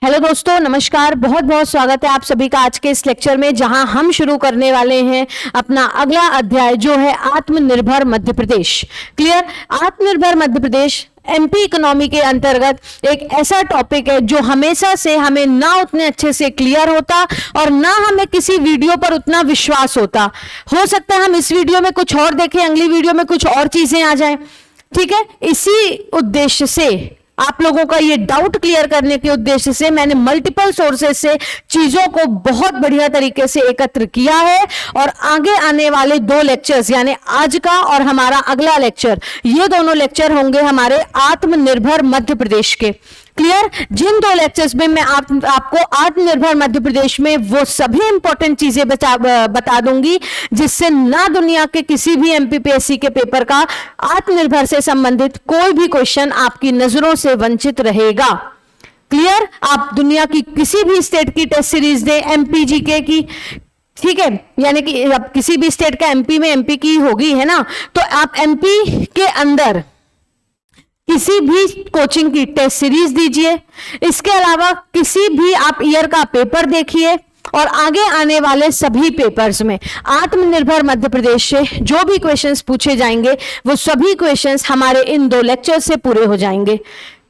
Hello दोस्तों, नमस्कार। बहुत बहुत स्वागत है आप सभी का आज के इस लेक्चर में, जहां हम शुरू करने वाले हैं अपना अगला अध्याय जो है आत्मनिर्भर मध्य प्रदेश। क्लियर? आत्मनिर्भर मध्य प्रदेश एमपी इकोनॉमी के अंतर्गत एक ऐसा टॉपिक है जो हमेशा से हमें ना उतने अच्छे से क्लियर होता और ना हमें किसी वीडियो पर उतना विश्वास होता। हो सकता है हम इस वीडियो में कुछ और देखें, अगली वीडियो में कुछ और चीजें आ जाएं। ठीक है, इसी उद्देश्य से, आप लोगों का ये डाउट क्लियर करने के उद्देश्य से मैंने मल्टीपल सोर्सेज से चीजों को बहुत बढ़िया तरीके से एकत्र किया है और आगे आने वाले 2 लेक्चर्स, यानी आज का और हमारा अगला लेक्चर, ये दोनों लेक्चर होंगे हमारे आत्मनिर्भर मध्य प्रदेश के। क्लियर? जिन 2 लेक्चर्स में मैं आपको आत्मनिर्भर मध्य प्रदेश में वो सभी इंपॉर्टेंट चीजें बता दूंगी जिससे ना दुनिया के किसी भी एमपीपीएससी के पेपर का आत्मनिर्भर से संबंधित कोई भी क्वेश्चन आपकी नजरों से वंचित रहेगा। क्लियर? आप दुनिया की किसी भी स्टेट की टेस्ट सीरीज दें, एमपीजीके की, ठीक है, यानी कि अब किसी भी स्टेट का एमपी में एमपी की होगी, है ना, तो आप एमपी के अंदर किसी भी कोचिंग की टेस्ट सीरीज दीजिए। इसके अलावा किसी भी आप ईयर का पेपर देखिए और आगे आने वाले सभी पेपर्स में आत्मनिर्भर मध्य प्रदेश से जो भी क्वेश्चंस पूछे जाएंगे वो सभी क्वेश्चंस हमारे इन 2 लेक्चर से पूरे हो जाएंगे।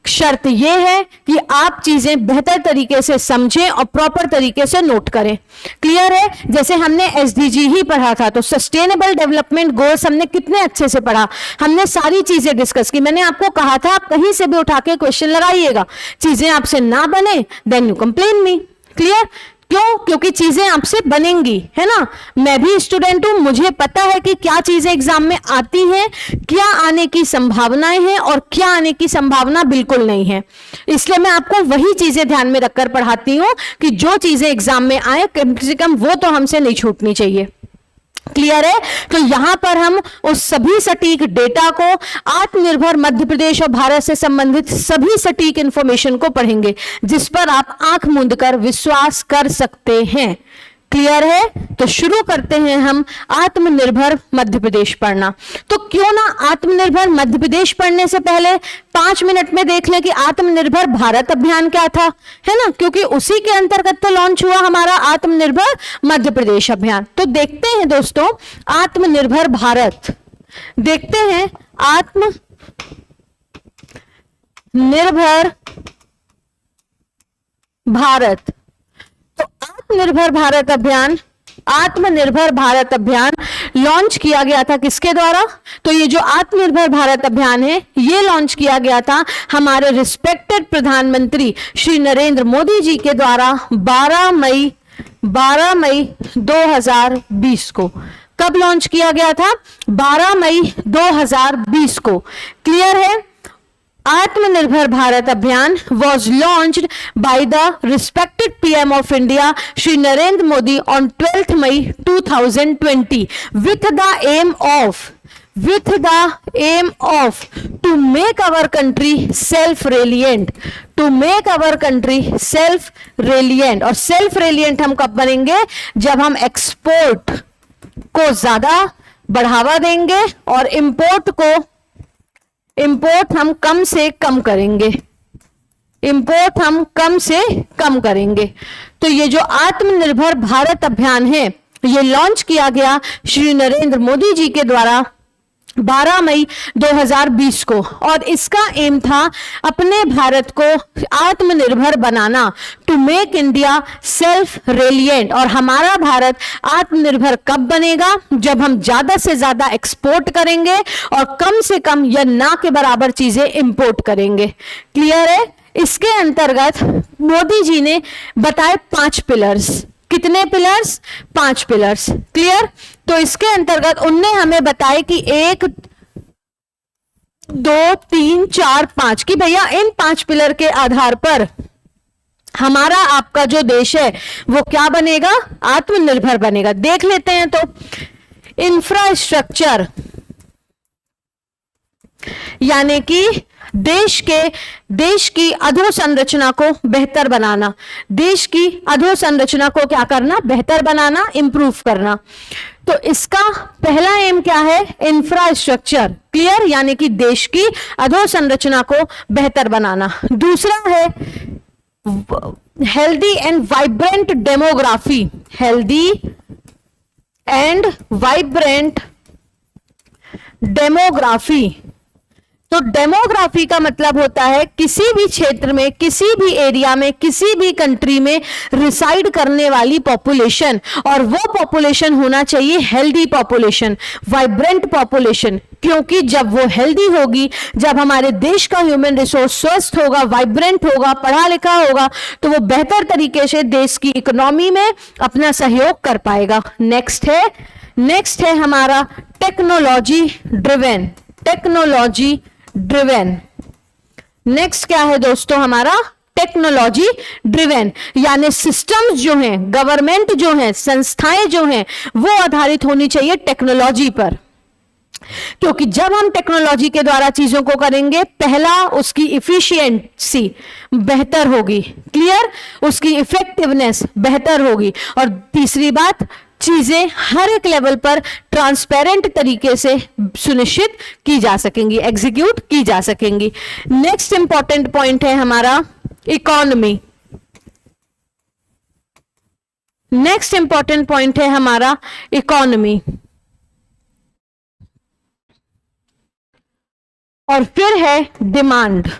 शर्त यह है कि आप चीजें बेहतर तरीके से समझें और प्रॉपर तरीके से नोट करें। क्लियर है? जैसे हमने एसडीजी ही पढ़ा था, तो सस्टेनेबल डेवलपमेंट गोल्स हमने कितने अच्छे से पढ़ा, हमने सारी चीजें डिस्कस की। मैंने आपको कहा था आप कहीं से भी उठा के क्वेश्चन लगाइएगा, चीजें आपसे ना बने then you complain me. Clear? क्यों? क्योंकि चीजें आपसे बनेंगी, है ना। मैं भी स्टूडेंट हूं, मुझे पता है कि क्या चीजें एग्जाम में आती हैं, क्या आने की संभावनाएं हैं और क्या आने की संभावना बिल्कुल नहीं है। इसलिए मैं आपको वही चीजें ध्यान में रखकर पढ़ाती हूं कि जो चीजें एग्जाम में आए कम से कम वो तो हमसे नहीं छूटनी चाहिए। क्लियर है? तो यहां पर हम उस सभी सटीक डेटा को, आत्मनिर्भर मध्य प्रदेश और भारत से संबंधित सभी सटीक इंफॉर्मेशन को पढ़ेंगे जिस पर आप आंख मूंद कर विश्वास कर सकते हैं। क्लियर है? तो शुरू करते हैं हम आत्मनिर्भर मध्य प्रदेश पढ़ना। तो क्यों ना आत्मनिर्भर मध्य प्रदेश पढ़ने से पहले 5 मिनट में देख लें कि आत्मनिर्भर भारत अभियान क्या था, है ना, क्योंकि उसी के अंतर्गत तो लॉन्च हुआ हमारा आत्मनिर्भर मध्य प्रदेश अभियान। तो देखते हैं दोस्तों आत्मनिर्भर भारत, देखते हैं आत्मनिर्भर भारत। तो आत्मनिर्भर भारत अभियान लॉन्च किया गया था किसके द्वारा? तो ये जो आत्मनिर्भर भारत अभियान है ये लॉन्च किया गया था हमारे रिस्पेक्टेड प्रधानमंत्री श्री नरेंद्र मोदी जी के द्वारा 12 मई 2020 को। कब लॉन्च किया गया था? 12 मई 2020 को। क्लियर है? आत्मनिर्भर भारत अभियान was launched by the respected PM of India, Shri Narendra Modi, on 12th May 2020, with the aim of to make our country self-reliant, और self-reliant हम कब बनेंगे? जब हम एक्सपोर्ट को ज्यादा बढ़ावा देंगे और इंपोर्ट हम कम से कम करेंगे। तो ये जो आत्मनिर्भर भारत अभियान है ये लॉन्च किया गया श्री नरेंद्र मोदी जी के द्वारा 12 मई 2020 को, और इसका एम था अपने भारत को आत्मनिर्भर बनाना, टू मेक इंडिया सेल्फ रेलिएंट। और हमारा भारत आत्मनिर्भर कब बनेगा? जब हम ज्यादा से ज्यादा एक्सपोर्ट करेंगे और कम से कम या ना के बराबर चीजें इंपोर्ट करेंगे। क्लियर है? इसके अंतर्गत मोदी जी ने बताए 5 पिलर्स। कितने पिलर्स? 5 पिलर्स। क्लियर? तो इसके अंतर्गत उनने हमें बताया कि 1 2 3 4 5 कि भैया इन 5 पिलर के आधार पर हमारा आपका जो देश है वो क्या बनेगा? आत्मनिर्भर बनेगा। देख लेते हैं। तो इंफ्रास्ट्रक्चर, यानी कि देश की अधोसंरचना को बेहतर बनाना, देश की अधोसंरचना को क्या करना? बेहतर बनाना, इंप्रूव करना। तो इसका पहला एम क्या है? इंफ्रास्ट्रक्चर। क्लियर? यानी कि देश की अधोसंरचना को बेहतर बनाना। दूसरा है healthy and vibrant demography, healthy and vibrant demography. तो डेमोग्राफी का मतलब होता है किसी भी क्षेत्र में, किसी भी एरिया में, किसी भी कंट्री में रिसाइड करने वाली पॉपुलेशन, और वो पॉपुलेशन होना चाहिए हेल्दी पॉपुलेशन, वाइब्रेंट पॉपुलेशन। क्योंकि जब वो हेल्दी होगी, जब हमारे देश का ह्यूमन रिसोर्स स्वस्थ होगा, वाइब्रेंट होगा, पढ़ा लिखा होगा, तो वो बेहतर तरीके से देश की इकोनॉमी में अपना सहयोग कर पाएगा। नेक्स्ट है हमारा technology driven, technology driven. Next क्या है दोस्तों हमारा? टेक्नोलॉजी ड्रिवेन, यानी सिस्टम्स जो हैं, गवर्नमेंट जो है, संस्थाएं जो हैं, वो आधारित होनी चाहिए टेक्नोलॉजी पर। क्योंकि जब हम टेक्नोलॉजी के द्वारा चीजों को करेंगे, पहला उसकी इफिशिएंसी बेहतर होगी, क्लियर, उसकी इफेक्टिवनेस बेहतर होगी, और तीसरी बात, चीजें हर एक लेवल पर ट्रांसपेरेंट तरीके से सुनिश्चित की जा सकेंगी, एग्जीक्यूट की जा सकेंगी। नेक्स्ट इंपॉर्टेंट पॉइंट है हमारा इकोनॉमी। नेक्स्ट इंपॉर्टेंट पॉइंट है हमारा इकोनॉमी। और फिर है डिमांड।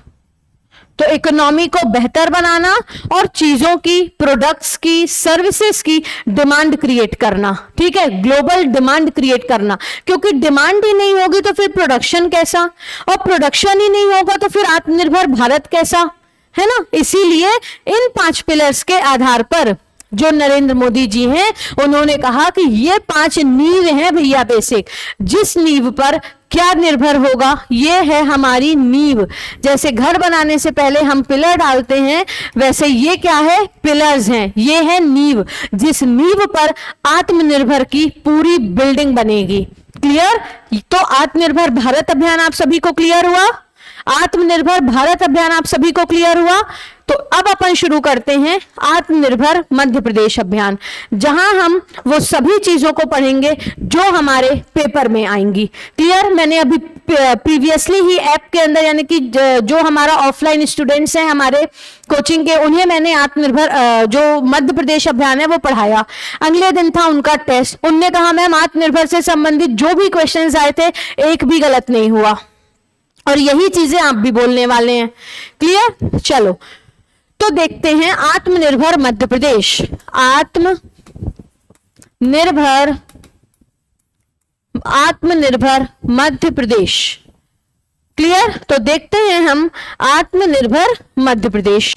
तो इकोनॉमी को बेहतर बनाना और चीजों की, प्रोडक्ट्स की, सर्विसेज की डिमांड क्रिएट करना, ठीक है, ग्लोबल डिमांड क्रिएट करना। क्योंकि डिमांड ही नहीं होगी तो फिर प्रोडक्शन कैसा, और प्रोडक्शन ही नहीं होगा तो फिर आत्मनिर्भर भारत कैसा, है ना। इसीलिए इन 5 पिलर्स के आधार पर जो नरेंद्र मोदी जी हैं, उन्होंने कहा कि ये 5 नींव हैं भैया, बेसिक, जिस नींव पर क्या निर्भर होगा, ये है हमारी नींव। जैसे घर बनाने से पहले हम पिलर डालते हैं, वैसे ये क्या है? पिलर्स हैं, ये है नींव, जिस नींव पर आत्मनिर्भर की पूरी बिल्डिंग बनेगी। क्लियर? तो आत्मनिर्भर भारत अभियान आप सभी को क्लियर हुआ? आत्मनिर्भर भारत अभियान आप सभी को क्लियर हुआ? तो अब अपन शुरू करते हैं आत्मनिर्भर मध्य प्रदेश अभियान, जहां हम वो सभी चीजों को पढ़ेंगे जो हमारे पेपर में आएंगी। क्लियर? मैंने अभी प्रीवियसली ही ऐप के अंदर, यानी कि जो हमारा ऑफलाइन स्टूडेंट्स हैं हमारे कोचिंग के, उन्हें मैंने आत्मनिर्भर जो मध्य प्रदेश अभियान है वो पढ़ाया। अगले दिन था उनका टेस्ट, उनने कहा मैम आत्मनिर्भर से संबंधित जो भी क्वेश्चंस आए थे एक भी गलत नहीं हुआ, और यही चीजें आप भी बोलने वाले हैं। क्लियर? चलो तो देखते हैं आत्मनिर्भर मध्य प्रदेश। आत्मनिर्भर मध्य प्रदेश। क्लियर? तो देखते हैं हम आत्मनिर्भर मध्य प्रदेश।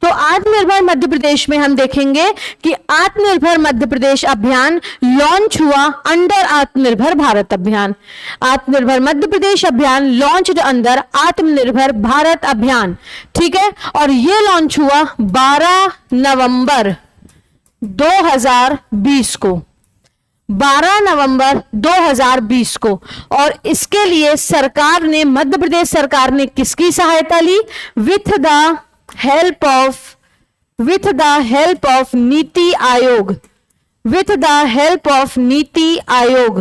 तो आत्मनिर्भर मध्य प्रदेश में हम देखेंगे कि आत्मनिर्भर मध्य प्रदेश अभियान लॉन्च हुआ अंडर आत्मनिर्भर भारत अभियान। आत्मनिर्भर मध्य प्रदेश अभियान लॉन्च्ड अंडर आत्मनिर्भर भारत अभियान, ठीक है। और ये लॉन्च हुआ 12 नवंबर 2020 को, 12 नवंबर 2020 को। और इसके लिए सरकार ने, मध्य प्रदेश सरकार ने किसकी सहायता ली? With the help of NITI Aayog, with the help of NITI Aayog,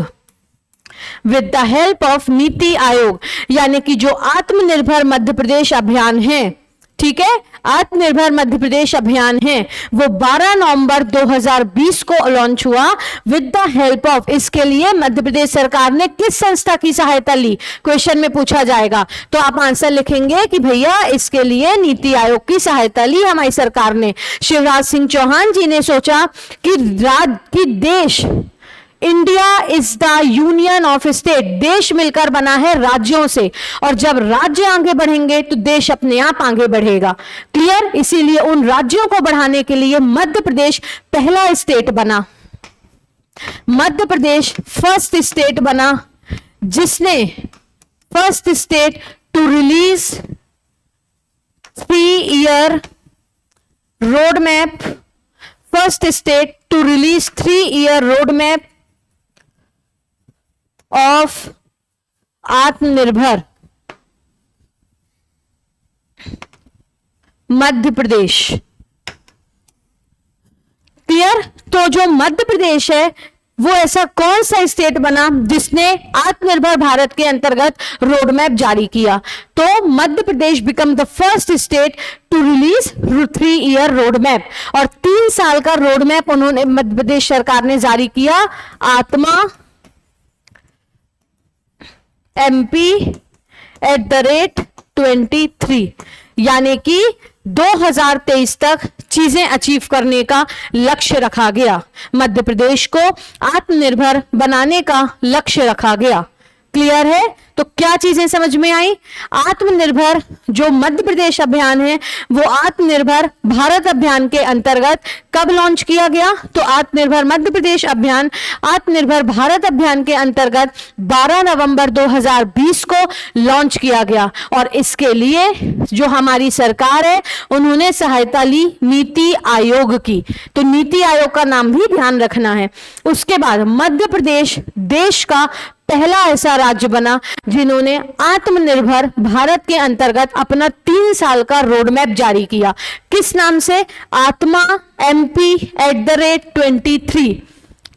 with the help of NITI Aayog. यानी कि जो आत्मनिर्भर मध्य प्रदेश अभियान है, ठीक है, आत्मनिर्भर मध्य प्रदेश अभियान है, वो 12 नवंबर 2020 को लॉन्च हुआ विद द हेल्प ऑफ। इसके लिए मध्य प्रदेश सरकार ने किस संस्था की सहायता ली, क्वेश्चन में पूछा जाएगा। तो आप आंसर लिखेंगे कि भैया इसके लिए नीति आयोग की सहायता ली हमारी सरकार ने। शिवराज सिंह चौहान जी ने सोचा कि देश, India is the union of state, देश मिलकर बना है राज्यों से, और जब राज्य आगे बढ़ेंगे तो देश अपने आप आगे बढ़ेगा। क्लियर? इसीलिए उन राज्यों को बढ़ाने के लिए मध्य प्रदेश पहला स्टेट बना, मध्य प्रदेश फर्स्ट स्टेट बना, जिसने first state to release 3-year road map, first state to release 3-year road map of आत्मनिर्भर मध्य प्रदेश। क्लियर? तो जो मध्य प्रदेश है वो ऐसा कौन सा स्टेट बना जिसने आत्मनिर्भर भारत के अंतर्गत रोड मैप जारी किया? तो Madhya Pradesh become the first state to release 3-year road map, और 3 साल का रोड मैप उन्होंने मध्य प्रदेश सरकार ने जारी किया, आत्मा MP@23, यानी कि 2023 तक चीजें अचीव करने का लक्ष्य रखा गया। मध्य प्रदेश को आत्मनिर्भर बनाने का लक्ष्य रखा गया। क्लियर है? तो क्या चीजें समझ में आई? आत्मनिर्भर जो मध्य प्रदेश अभियान है वो आत्मनिर्भर भारत अभियान के अंतर्गत कब लॉन्च किया गया? तो आत्मनिर्भर मध्य प्रदेश अभियान आत्मनिर्भर भारत अभियान के अंतर्गत 12 नवंबर 2020 को लॉन्च किया गया, और इसके लिए जो हमारी सरकार है उन्होंने सहायता ली नीति आयोग की। तो नीति आयोग का नाम भी ध्यान रखना है। उसके बाद मध्य प्रदेश देश का पहला ऐसा राज्य बना जिन्होंने आत्मनिर्भर भारत के अंतर्गत अपना 3 साल का रोड मैप जारी किया। किस नाम से? आत्मा MP@23।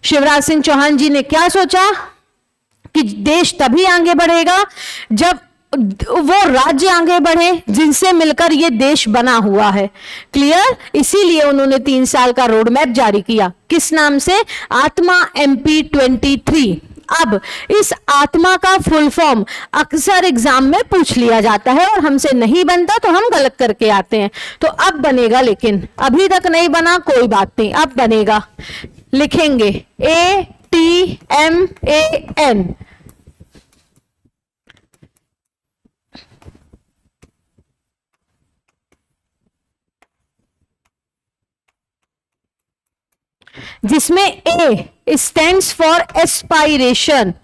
शिवराज सिंह चौहान जी ने क्या सोचा कि देश तभी आगे बढ़ेगा जब वो राज्य आगे बढ़े जिनसे मिलकर ये देश बना हुआ है। क्लियर? इसीलिए उन्होंने 3 साल का रोड मैप जारी किया। किस नाम से? आत्मा MP23। अब इस आत्मा का फुल फॉर्म अक्सर एग्जाम में पूछ लिया जाता है और हमसे नहीं बनता तो हम गलत करके आते हैं। तो अब बनेगा, लेकिन अभी तक नहीं बना, कोई बात नहीं, अब बनेगा। लिखेंगे ATMAN। जिसमें A stands for aspiration,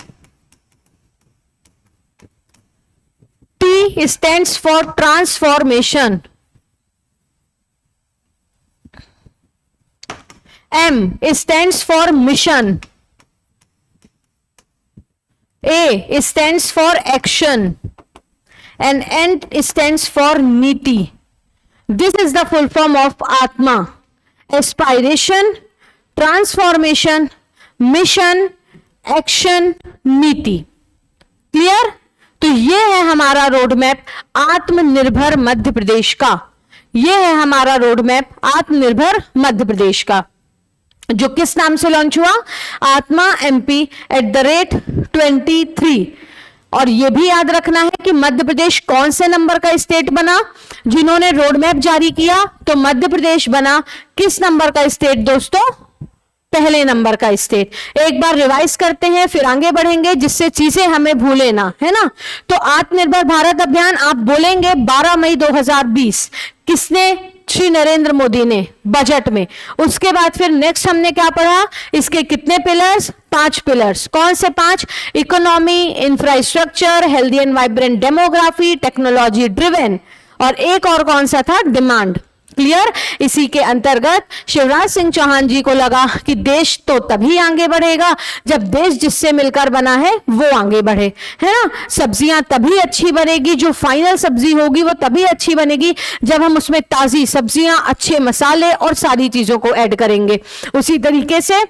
T stands for transformation, M stands for mission, A stands for action, and N stands for niti. This is the full form of Atma: aspiration, transformation, mission, action, नीति। Clear? तो ये है हमारा road map आत्मनिर्भर मध्य प्रदेश का। ये है हमारा रोड मैप आत्मनिर्भर मध्य प्रदेश का, जो किस नाम से लॉन्च हुआ? आत्मा MP@23। और ये भी याद रखना है कि मध्य प्रदेश कौन से नंबर का स्टेट बना जिन्होंने रोड मैप जारी किया? तो मध्य प्रदेश बना किस नंबर का स्टेट दोस्तों? पहले नंबर का स्टेट। एक बार रिवाइज करते हैं फिर आगे बढ़ेंगे, जिससे चीजें हमें भूले ना, है ना। तो आत्मनिर्भर भारत अभियान आप बोलेंगे 12 मई 2020। किसने? श्री नरेंद्र मोदी ने बजट में। उसके बाद फिर नेक्स्ट हमने क्या पढ़ा? इसके कितने पिलर्स? 5 पिलर्स। कौन से 5? Economy, infrastructure, healthy and vibrant demography, technology driven, और एक और कौन सा था? डिमांड। क्लियर? इसी के अंतर्गत शिवराज सिंह चौहान जी को लगा कि देश तो तभी आगे बढ़ेगा जब देश जिससे मिलकर बना है वो आगे बढ़े, है ना। सब्जियां तभी अच्छी बनेगी, जो फाइनल सब्जी होगी वो तभी अच्छी बनेगी जब हम उसमें ताजी सब्जियां, अच्छे मसाले और सारी चीजों को ऐड करेंगे। उसी तरीके से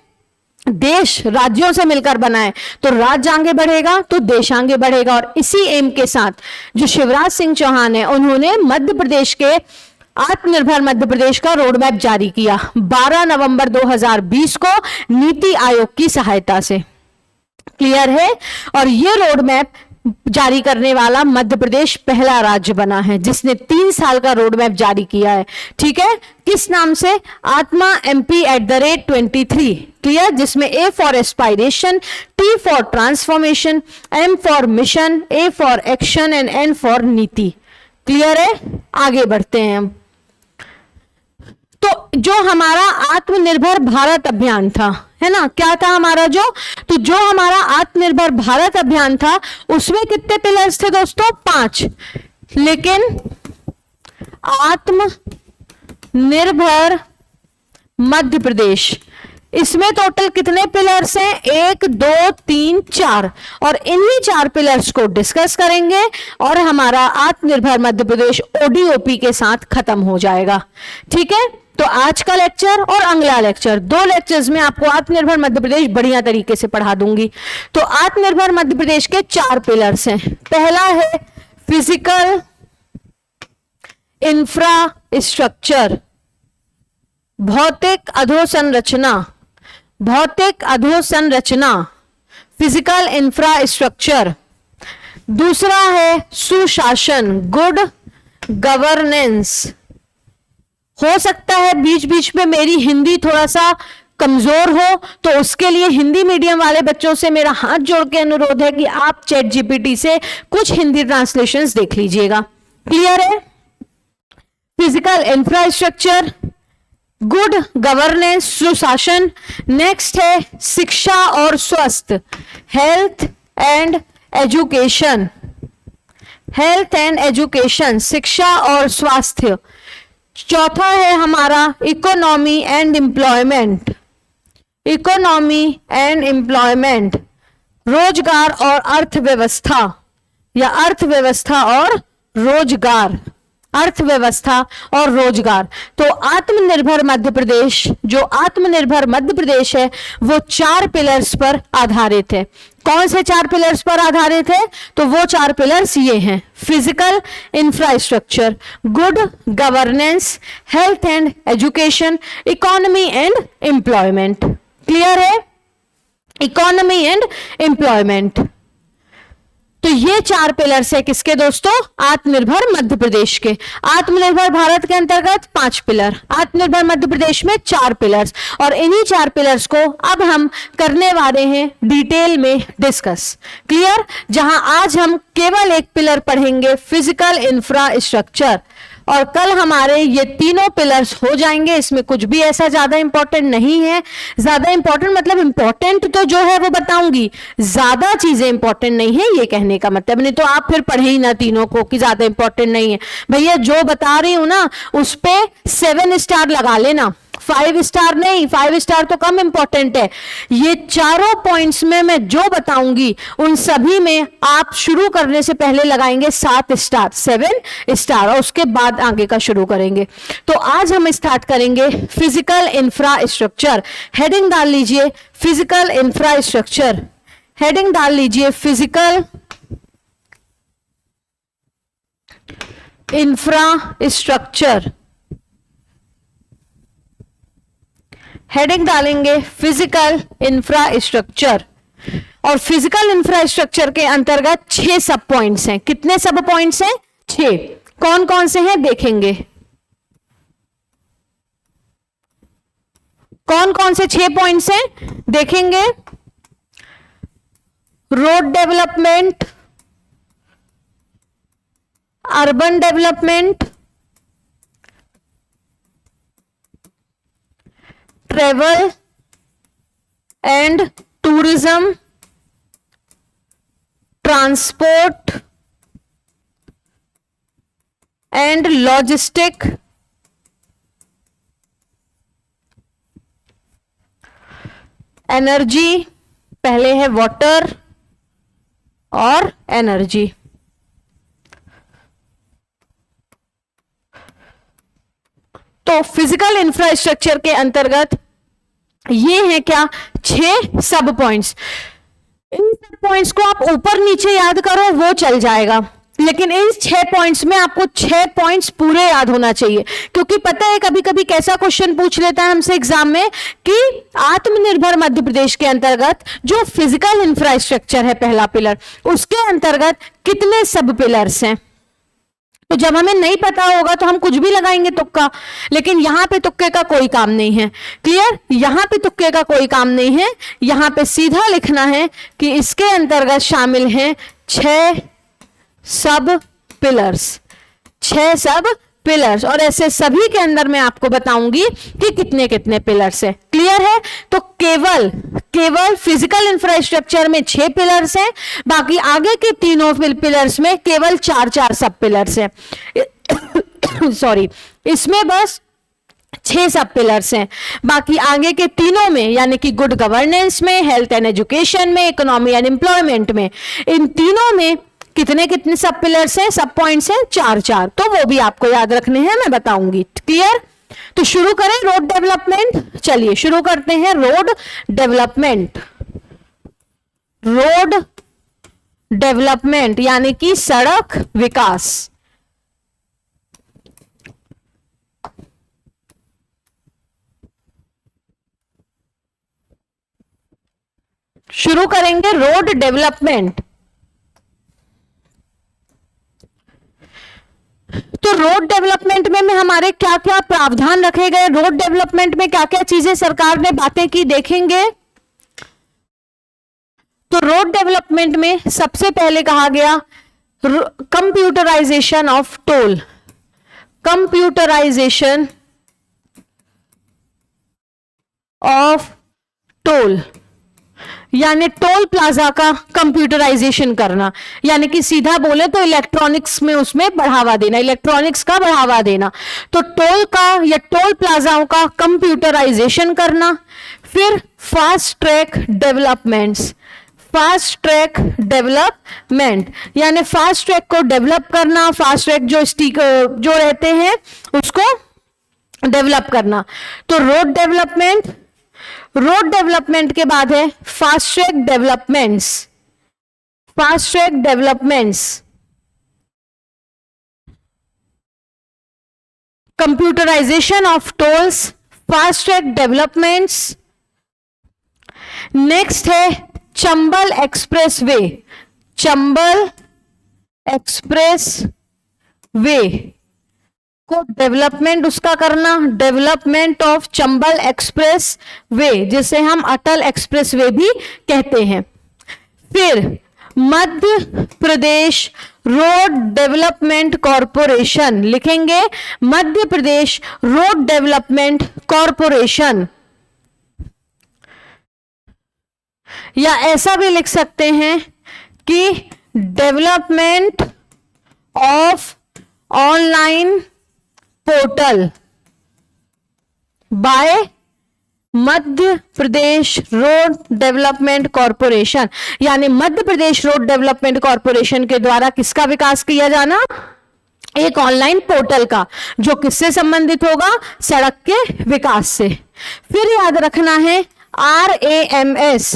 देश राज्यों से मिलकर बना है, तो राज्य आगे बढ़ेगा तो देश आगे बढ़ेगा। और इसी एम के साथ जो शिवराज सिंह चौहान है उन्होंने मध्य प्रदेश के आत्मनिर्भर मध्य प्रदेश का रोड मैप जारी किया 12 नवंबर 2020 को नीति आयोग की सहायता से। क्लियर है? और ये रोड मैप जारी करने वाला मध्य प्रदेश पहला राज्य बना है जिसने 3 साल का रोड मैप जारी किया है। ठीक है? किस नाम से? आत्मा MP@23। क्लियर? जिसमें A for aspiration, T for transformation, M for mission, A for action and N for नीति। क्लियर है? आगे बढ़ते हैं हम। तो जो हमारा आत्मनिर्भर भारत अभियान था, है ना, क्या था हमारा तो जो हमारा आत्मनिर्भर भारत अभियान था उसमें कितने पिलर्स थे दोस्तों? 5। लेकिन आत्मनिर्भर मध्य प्रदेश, इसमें टोटल कितने पिलर्स हैं? 1 2 3 4। और इन्हीं 4 पिलर्स को डिस्कस करेंगे और हमारा आत्मनिर्भर मध्य प्रदेश ODOP के साथ खत्म हो जाएगा। ठीक है? तो आज का लेक्चर और अगला लेक्चर, 2 लेक्चर्स में आपको आत्मनिर्भर मध्य प्रदेश बढ़िया तरीके से पढ़ा दूंगी। तो आत्मनिर्भर मध्य प्रदेश के 4 पिलर्स हैं। पहला है फिजिकल इंफ्रास्ट्रक्चर, भौतिक अधोसंरचना, भौतिक अधोसंरचना, फिजिकल इंफ्रास्ट्रक्चर। दूसरा है सुशासन, गुड गवर्नेंस। हो सकता है बीच बीच में मेरी हिंदी थोड़ा सा कमजोर हो, तो उसके लिए हिंदी मीडियम वाले बच्चों से मेरा हाथ जोड़ के अनुरोध है कि आप चैट जीपीटी से कुछ हिंदी ट्रांसलेशंस देख लीजिएगा। क्लियर है? फिजिकल इंफ्रास्ट्रक्चर, गुड गवर्नेंस, सुशासन। नेक्स्ट है शिक्षा और स्वास्थ्य, health and education, health and education, शिक्षा और स्वास्थ्य। चौथा है हमारा economy and employment, economy and employment, रोजगार और अर्थव्यवस्था, या अर्थव्यवस्था और रोजगार, अर्थव्यवस्था और रोजगार। तो आत्मनिर्भर मध्य प्रदेश, जो आत्मनिर्भर मध्य प्रदेश है, वो 4 पिलर्स पर आधारित है। कौन से 4 पिलर्स पर आधारित है? तो वो 4 पिलर्स ये हैं: physical infrastructure, good governance, health and education, economy and employment. Clear है? Economy and employment. तो ये 4 पिलर्स है किसके दोस्तों? आत्मनिर्भर मध्य प्रदेश के। आत्मनिर्भर भारत के अंतर्गत 5 पिलर, आत्मनिर्भर मध्य प्रदेश में 4 पिलर्स, और इन्हीं 4 पिलर्स को अब हम करने वाले हैं डिटेल में डिस्कस। क्लियर? जहां आज हम केवल एक पिलर पढ़ेंगे, फिजिकल इंफ्रास्ट्रक्चर, और कल हमारे ये तीनों पिलर्स हो जाएंगे। इसमें कुछ भी ऐसा ज्यादा इंपॉर्टेंट नहीं है। ज्यादा इंपॉर्टेंट मतलब इंपॉर्टेंट तो जो है वो बताऊंगी, ज्यादा चीजें इंपॉर्टेंट नहीं है, ये कहने का मतलब। नहीं तो आप फिर पढ़े ही ना तीनों को कि ज्यादा इंपॉर्टेंट नहीं है। भैया जो बता रही हूं ना उस पे 7 स्टार लगा लेना, 5 स्टार नहीं, 5 स्टार तो कम इंपॉर्टेंट है। ये चारों पॉइंट्स में मैं जो बताऊंगी उन सभी में आप शुरू करने से पहले लगाएंगे 7 स्टार, 7 स्टार, और उसके बाद आगे का शुरू करेंगे। तो आज हम स्टार्ट करेंगे फिजिकल इंफ्रास्ट्रक्चर। हेडिंग डाल लीजिए फिजिकल इंफ्रास्ट्रक्चर, हेडिंग डाल लीजिए फिजिकल इंफ्रास्ट्रक्चर, हेडिंग डालेंगे फिजिकल इंफ्रास्ट्रक्चर। और फिजिकल इंफ्रास्ट्रक्चर के अंतर्गत 6 सब पॉइंट्स हैं। कितने सब पॉइंट्स हैं? 6। कौन कौन से हैं देखेंगे। कौन कौन से 6 पॉइंट्स हैं देखेंगे। Road development, urban development, travel and tourism, transport and logistic, energy, पहले है वाटर और एनर्जी। तो फिजिकल इंफ्रास्ट्रक्चर के अंतर्गत ये है क्या? 6 सब पॉइंट्स। इन सब पॉइंट्स को आप ऊपर नीचे याद करो वो चल जाएगा, लेकिन इन 6 पॉइंट्स में आपको 6 पॉइंट्स पूरे याद होना चाहिए। क्योंकि पता है कभी कभी कैसा क्वेश्चन पूछ लेता है हमसे एग्जाम में कि आत्मनिर्भर मध्य प्रदेश के अंतर्गत जो फिजिकल इंफ्रास्ट्रक्चर है पहला पिलर, उसके अंतर्गत कितने सब पिलर्स हैं। तो जब हमें नहीं पता होगा तो हम कुछ भी लगाएंगे तुक्का, लेकिन यहां पे तुक्के का कोई काम नहीं है। क्लियर? यहां पे तुक्के का कोई काम नहीं है। यहां पे सीधा लिखना है कि इसके अंतर्गत शामिल हैं 6 सब पिलर्स, 6 सब पिलर्स, और ऐसे सभी के अंदर मैं आपको बताऊंगी कि कितने कितने पिलर्स हैं। क्लियर है? तो केवल फिजिकल इंफ्रास्ट्रक्चर में 6 पिलर्स हैं, बाकी आगे के तीनों पिलर्स में केवल 4 सब पिलर्स हैं। सॉरी, इसमें बस 6 सब पिलर्स हैं। बाकी आगे के तीनों में, यानी कि गुड गवर्नेंस में, हेल्थ एंड एजुकेशन में, इकोनॉमी एंड एम्प्लॉयमेंट में, इन तीनों में कितने सब पिलर्स हैं, सब पॉइंट्स हैं? 4। तो वो भी आपको याद रखने हैं, मैं बताऊंगी। क्लियर? तो शुरू करें रोड डेवलपमेंट। चलिए शुरू करते हैं रोड डेवलपमेंट। रोड डेवलपमेंट यानी कि सड़क विकास। शुरू करेंगे रोड डेवलपमेंट। तो रोड डेवलपमेंट में हमारे क्या क्या प्रावधान रखे गए, रोड डेवलपमेंट में क्या क्या चीजें सरकार ने बातें की, देखेंगे। तो रोड डेवलपमेंट में सबसे पहले कहा गया computerisation of toll. Computerisation of toll यानी टोल प्लाजा का कंप्यूटराइजेशन करना, यानी कि सीधा बोले तो इलेक्ट्रॉनिक्स में उसमें बढ़ावा देना, इलेक्ट्रॉनिक्स का बढ़ावा देना। तो टोल का या टोल प्लाजाओं का कंप्यूटराइजेशन करना। फिर fast track developments. Fast track development यानी फास्ट ट्रैक को डेवलप करना, फास्ट ट्रैक जो स्टिकर जो रहते हैं उसको डेवलप करना। तो रोड डेवलपमेंट, रोड डेवलपमेंट के बाद है fast track developments. Fast track developments, computerization of tolls, fast track developments. Next है Chambal express way. Chambal express way को डेवलपमेंट उसका करना, development of Chambal express way, जिसे हम अटल एक्सप्रेस वे भी कहते हैं। फिर Madhya Pradesh road development corporation लिखेंगे, Madhya Pradesh road development corporation, या ऐसा भी लिख सकते हैं कि development of online portal by Madhya Pradesh road development corporation, यानी मध्य प्रदेश रोड डेवलपमेंट कॉरपोरेशन के द्वारा किसका विकास किया जाना, एक ऑनलाइन पोर्टल का, जो किससे संबंधित होगा, सड़क के विकास से। फिर याद रखना है RAMS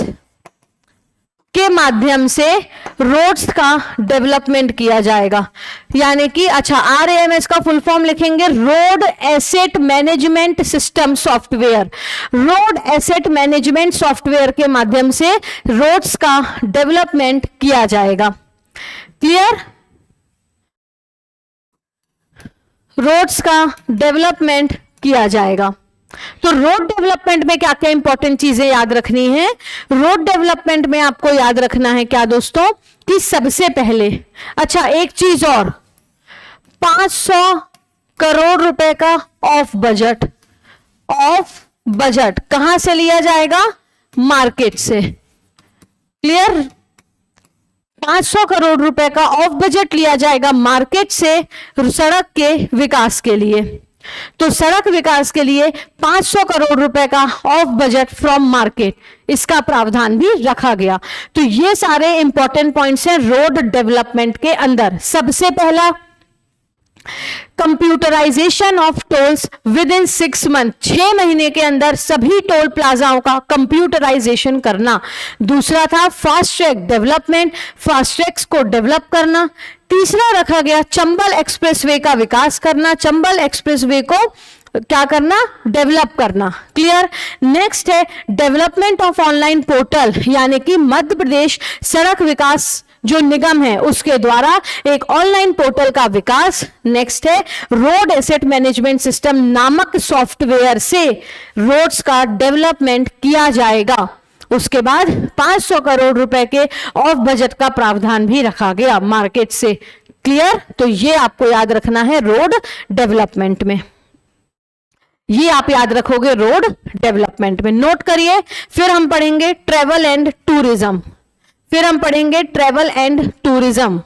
के माध्यम से रोड्स का डेवलपमेंट किया जाएगा, यानी कि अच्छा RAMS का फुल फॉर्म लिखेंगे road asset management system software. Road asset management software के माध्यम से रोड्स का डेवलपमेंट किया जाएगा। क्लियर? रोड्स का डेवलपमेंट किया जाएगा। तो रोड डेवलपमेंट में क्या क्या इंपॉर्टेंट चीजें याद रखनी है, रोड डेवलपमेंट में आपको याद रखना है क्या दोस्तों, कि सबसे पहले अच्छा एक चीज और, 500 करोड़ रुपए का ऑफ बजट कहां से लिया जाएगा, मार्केट से। क्लियर? 500 करोड़ रुपए का ऑफ बजट लिया जाएगा मार्केट से सड़क के विकास के लिए। तो सड़क विकास के लिए 500 करोड़ रुपए का ऑफ बजट फ्रॉम मार्केट, इसका प्रावधान भी रखा गया। तो ये सारे इंपॉर्टेंट पॉइंट्स हैं रोड डेवलपमेंट के अंदर। सबसे पहला computerisation of tolls within 6 month, 6 महीने के अंदर सभी टोल प्लाजाओं का कंप्यूटराइजेशन करना। दूसरा था fast track development, fast tracks को डेवलप करना। तीसरा रखा गया चंबल एक्सप्रेसवे का विकास करना, चंबल एक्सप्रेसवे को क्या करना, डेवलप करना। क्लियर? नेक्स्ट है डेवलपमेंट ऑफ ऑनलाइन पोर्टल, यानी कि मध्य प्रदेश सड़क विकास जो निगम है उसके द्वारा एक ऑनलाइन पोर्टल का विकास। नेक्स्ट है रोड एसेट मैनेजमेंट सिस्टम नामक सॉफ्टवेयर से रोड्स का डेवलपमेंट किया जाएगा। उसके बाद 500 करोड़ रुपए के ऑफ बजट का प्रावधान भी रखा गया मार्केट से। क्लियर? तो ये आपको याद रखना है रोड डेवलपमेंट में, ये आप याद रखोगे रोड डेवलपमेंट में, नोट करिए। फिर हम पढ़ेंगे ट्रेवल एंड टूरिज्म, फिर हम पढ़ेंगे ट्रेवल एंड टूरिज्म।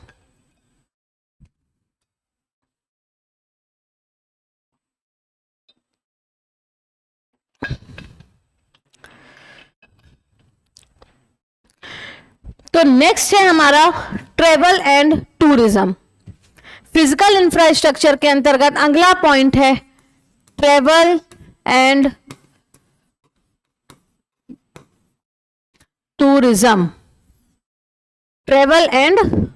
तो नेक्स्ट है हमारा travel and tourism. Physical infrastructure के अंतर्गत अगला पॉइंट है travel and tourism, travel and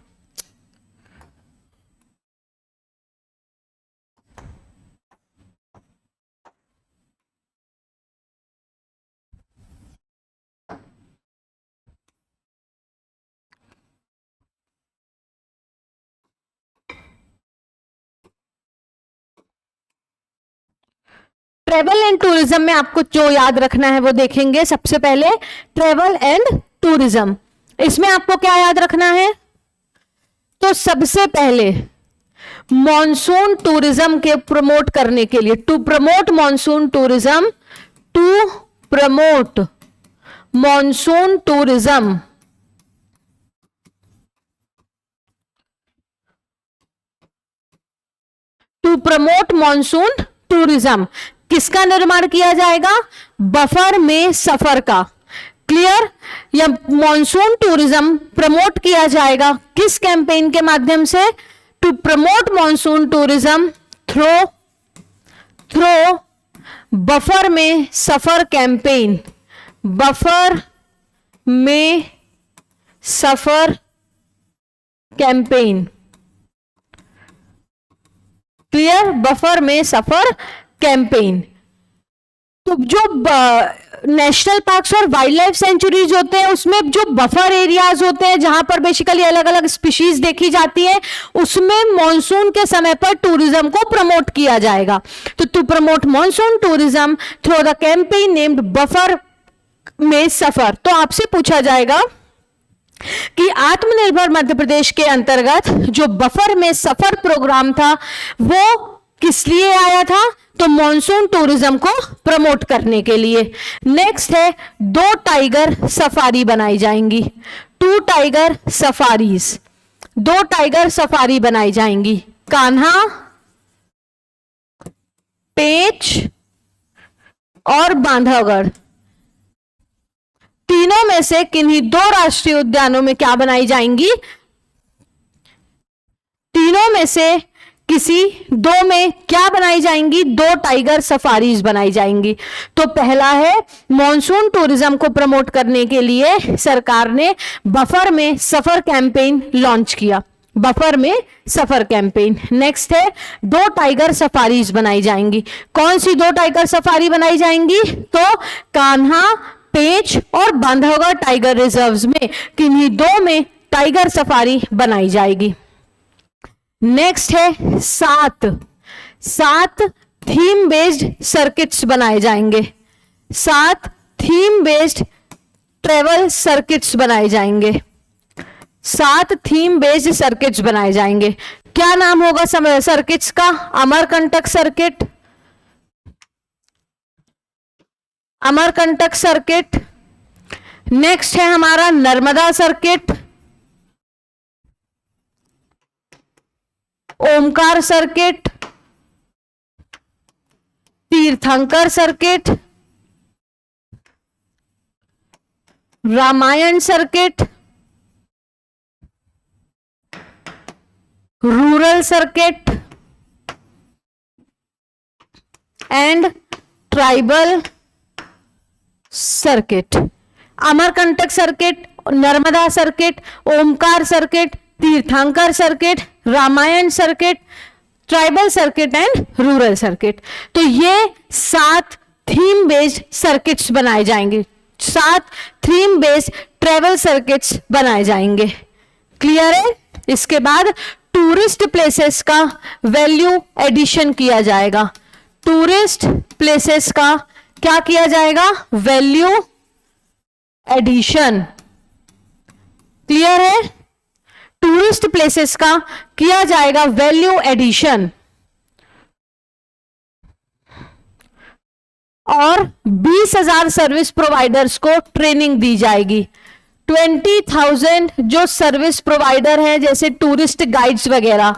travel and tourism में आपको जो याद रखना है वो देखेंगे। सबसे पहले ट्रेवल एंड टूरिज्म, इसमें आपको क्या याद रखना है? तो सबसे पहले मॉनसून टूरिज्म के प्रमोट करने के लिए, to promote monsoon tourism, to promote monsoon tourism, to promote monsoon tourism किसका निर्माण किया जाएगा? बफर में सफर का। क्लियर? या मॉनसून टूरिज्म प्रमोट किया जाएगा किस कैंपेन के माध्यम से? To promote monsoon tourism through buffer में सफर कैंपेन, बफर में सफर कैंपेन। क्लियर? बफर में सफर कैंपेन। तो जो नेशनल पार्क्स और वाइल्ड लाइफ सेंचुरीज होते हैं उसमें जो बफर एरियाज होते हैं जहां पर बेसिकली अलग अलग स्पीशीज देखी जाती है, उसमें मॉनसून के समय पर टूरिज्म को प्रमोट किया जाएगा। तो to promote monsoon tourism through the campaign named buffer में सफर। तो आपसे पूछा जाएगा कि आत्मनिर्भर मध्य प्रदेश के अंतर्गत जो बफर में सफर प्रोग्राम था वो किस लिए आया था? तो मॉनसून टूरिज्म को प्रमोट करने के लिए। नेक्स्ट है 2 टाइगर सफारी बनाई जाएंगी, 2 टाइगर सफारीज, 2 टाइगर सफारी बनाई जाएंगी, कान्हा, पेंच और बांधवगढ़। तीनों में से किन्हीं 2 राष्ट्रीय उद्यानों में क्या बनाई जाएंगी? तीनों में से किसी 2 में क्या बनाई जाएंगी? 2 टाइगर सफारीज बनाई जाएंगी। तो पहला है मॉनसून टूरिज्म को प्रमोट करने के लिए सरकार ने बफर में सफर कैंपेन लॉन्च किया, बफर में सफर कैंपेन। नेक्स्ट है 2 टाइगर सफारीज बनाई जाएंगी। कौन सी 2 टाइगर सफारी बनाई जाएंगी? तो कान्हा, पेंच और बांधवगढ़ टाइगर रिजर्व्स में किन्हीं 2 में टाइगर सफारी बनाई जाएगी। नेक्स्ट है 7 थीम बेस्ड सर्किट्स बनाए जाएंगे, 7 थीम बेस्ड ट्रेवल सर्किट्स बनाए जाएंगे, 7 थीम बेस्ड सर्किट्स बनाए जाएंगे। क्या नाम होगा सर्किट्स का? Amarkantak circuit, Amarkantak circuit. Next है हमारा Narmada circuit, Omkar circuit, Tirthankar circuit, Ramayan circuit, rural circuit and tribal circuit. Amarkantak circuit, Narmada circuit, Omkar circuit, Tirthankar circuit, Ramayan circuit, tribal circuit and rural circuit. तो ये 7 थीम बेस्ड सर्किट्स बनाए जाएंगे, 7 थीम बेस्ड ट्रेवल सर्किट्स बनाए जाएंगे। क्लियर है? इसके बाद टूरिस्ट प्लेसेस का वैल्यू एडिशन किया जाएगा, टूरिस्ट प्लेसेस का क्या किया जाएगा? Value addition. क्लियर है? टूरिस्ट प्लेसेस का किया जाएगा वैल्यू एडिशन। और 20,000 सर्विस प्रोवाइडर्स को ट्रेनिंग दी जाएगी। 20,000 जो सर्विस प्रोवाइडर हैं जैसे टूरिस्ट गाइड्स वगैरह,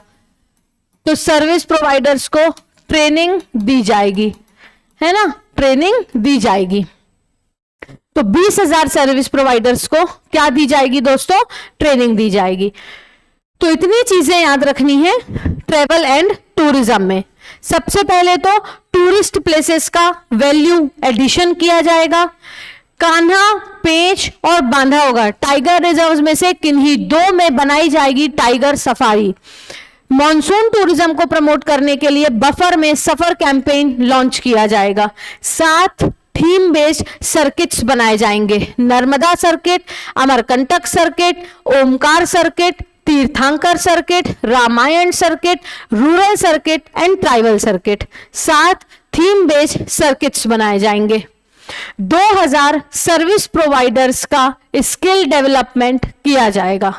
तो सर्विस प्रोवाइडर्स को ट्रेनिंग दी जाएगी, है ना, ट्रेनिंग दी जाएगी। तो 20,000 सर्विस प्रोवाइडर्स को क्या दी जाएगी दोस्तों? ट्रेनिंग दी जाएगी। तो इतनी चीजें याद रखनी है ट्रेवल एंड टूरिज्म में। सबसे पहले तो टूरिस्ट प्लेसेस का वैल्यू एडिशन किया जाएगा। कान्हा, पेंच और बांधा होगा टाइगर रिजर्व्स में से किन्हीं दो में बनाई जाएगी टाइगर सफारी। मॉनसून टूरिज्म को प्रमोट करने के लिए बफर में सफर कैंपेन लॉन्च किया जाएगा। 7 थीम बेस्ड सर्किट्स बनाए जाएंगे। Narmada circuit, Amarkantak circuit, Omkar circuit, Tirthankar circuit, Ramayan circuit, rural circuit and tribal circuit. 7 theme based circuits बनाए जाएंगे। 2000 प्रोवाइडर्स का स्किल डेवलपमेंट किया जाएगा।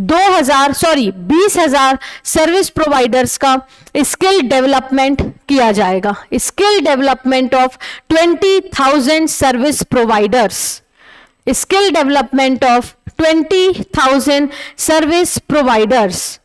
20,000 सर्विस प्रोवाइडर्स का स्किल डेवलपमेंट किया जाएगा। Skill development of 20,000 service providers. Skill development of 20,000 service providers.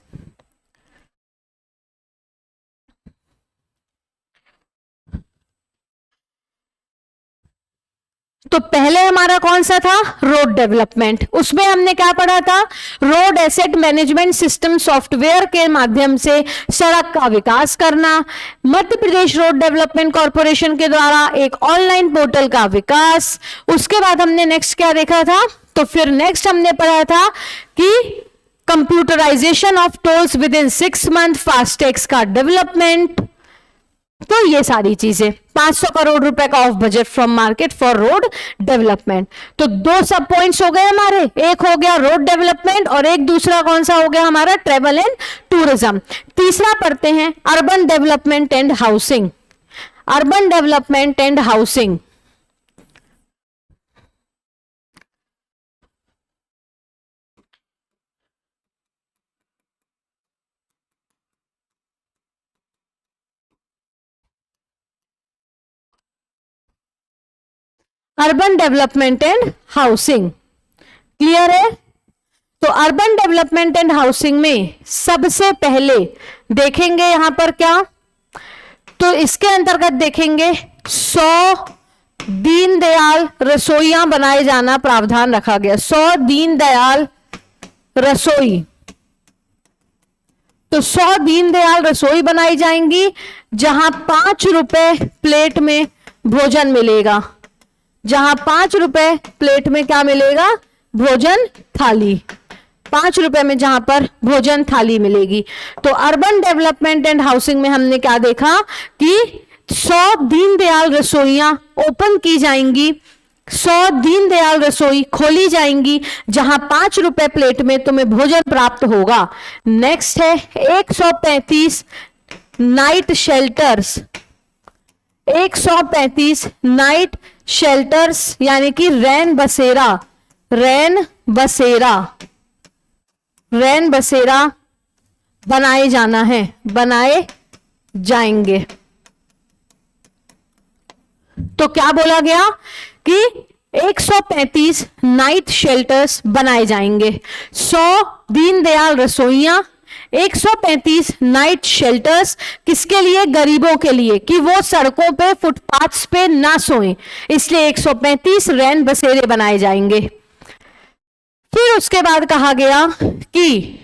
तो पहले हमारा कौन सा था? Road development. उसमें हमने क्या पढ़ा था? Road asset management system software के माध्यम से सड़क का विकास करना। मध्य प्रदेश रोड डेवलपमेंट कॉरपोरेशन के द्वारा एक ऑनलाइन पोर्टल का विकास। उसके बाद हमने नेक्स्ट क्या देखा था? तो फिर नेक्स्ट हमने पढ़ा था कि computerisation of tolls within 6 month, FASTags का डेवलपमेंट। तो ये सारी चीजें 500 करोड़ रुपए का of budget from market for road development. तो 2 सब पॉइंट्स हो गए हमारे। एक हो गया रोड डेवलपमेंट और एक दूसरा कौन सा हो गया हमारा? Travel and tourism. तीसरा पढ़ते हैं urban development and housing. Urban development and housing. Urban development and housing clear है? तो अर्बन डेवलपमेंट एंड हाउसिंग में सबसे पहले देखेंगे यहां पर क्या? तो इसके अंतर्गत देखेंगे 100 दीनदयाल रसोइयां बनाए जाना प्रावधान रखा गया। 100 दीनदयाल रसोई। तो 100 दीनदयाल रसोई बनाई जाएंगी जहां 5 रुपए प्लेट में भोजन मिलेगा। जहां 5 रुपए प्लेट में क्या मिलेगा? भोजन थाली। 5 रुपए में जहां पर भोजन थाली मिलेगी। तो अर्बन डेवलपमेंट एंड हाउसिंग में हमने क्या देखा कि 100 दीनदयाल रसोइयां ओपन की जाएंगी। 100 दीनदयाल रसोई खोली जाएंगी जहां 5 रुपए प्लेट में तुम्हें भोजन प्राप्त होगा। नेक्स्ट है 135 नाइट शेल्टर्स। 135 नाइट शेल्टर्स यानी कि रैन बसेरा। रैन बसेरा, रैन बसेरा बनाए जाना है, बनाए जाएंगे। तो क्या बोला गया कि 135 नाइट शेल्टर्स बनाए जाएंगे। 100 दीनदयाल रसोइयां, 135 नाइट शेल्टर्स किसके लिए? गरीबों के लिए, कि वो सड़कों पे फुटपाथ्स पे ना सोएं। इसलिए 135 रैन बसेरे बनाए जाएंगे। फिर उसके बाद कहा गया कि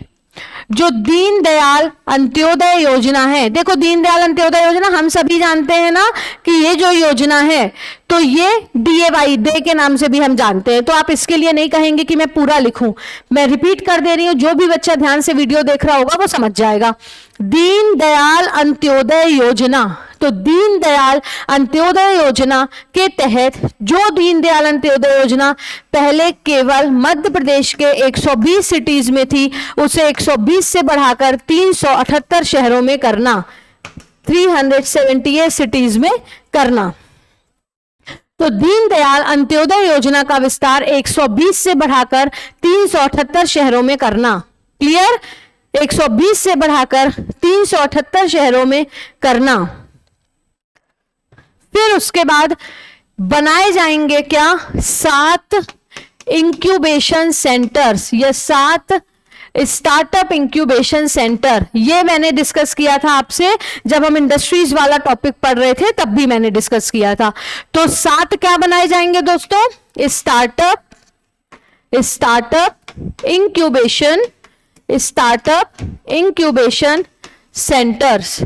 जो दीनदयाल अंत्योदय योजना है, देखो दीनदयाल अंत्योदय योजना हम सभी जानते हैं ना कि ये जो योजना है तो ये DAY डे के नाम से भी हम जानते हैं। तो आप इसके लिए नहीं कहेंगे कि मैं पूरा लिखूं, मैं रिपीट कर दे रही हूं, जो भी बच्चा ध्यान से वीडियो देख रहा होगा वो समझ जाएगा। दीनदयाल अंत्योदय योजना। तो दीनदयाल अंत्योदय योजना के तहत जो दीनदयाल अंत्योदय योजना पहले केवल मध्य प्रदेश के 120 सिटीज में थी, उसे 120 से बढ़ाकर 378 शहरों में करना, 378 सिटीज में करना। तो दीनदयाल अंत्योदय योजना का विस्तार 120 से बढ़ाकर 378 शहरों में करना। क्लियर? 120 से बढ़ाकर 378 शहरों में करना। फिर उसके बाद बनाए जाएंगे क्या? 7 इंक्यूबेशन सेंटर्स या 7 स्टार्टअप इंक्यूबेशन सेंटर। ये मैंने डिस्कस किया था आपसे जब हम इंडस्ट्रीज वाला टॉपिक पढ़ रहे थे, तब भी मैंने डिस्कस किया था। तो 7 क्या बनाए जाएंगे दोस्तों? Startup incubation centres.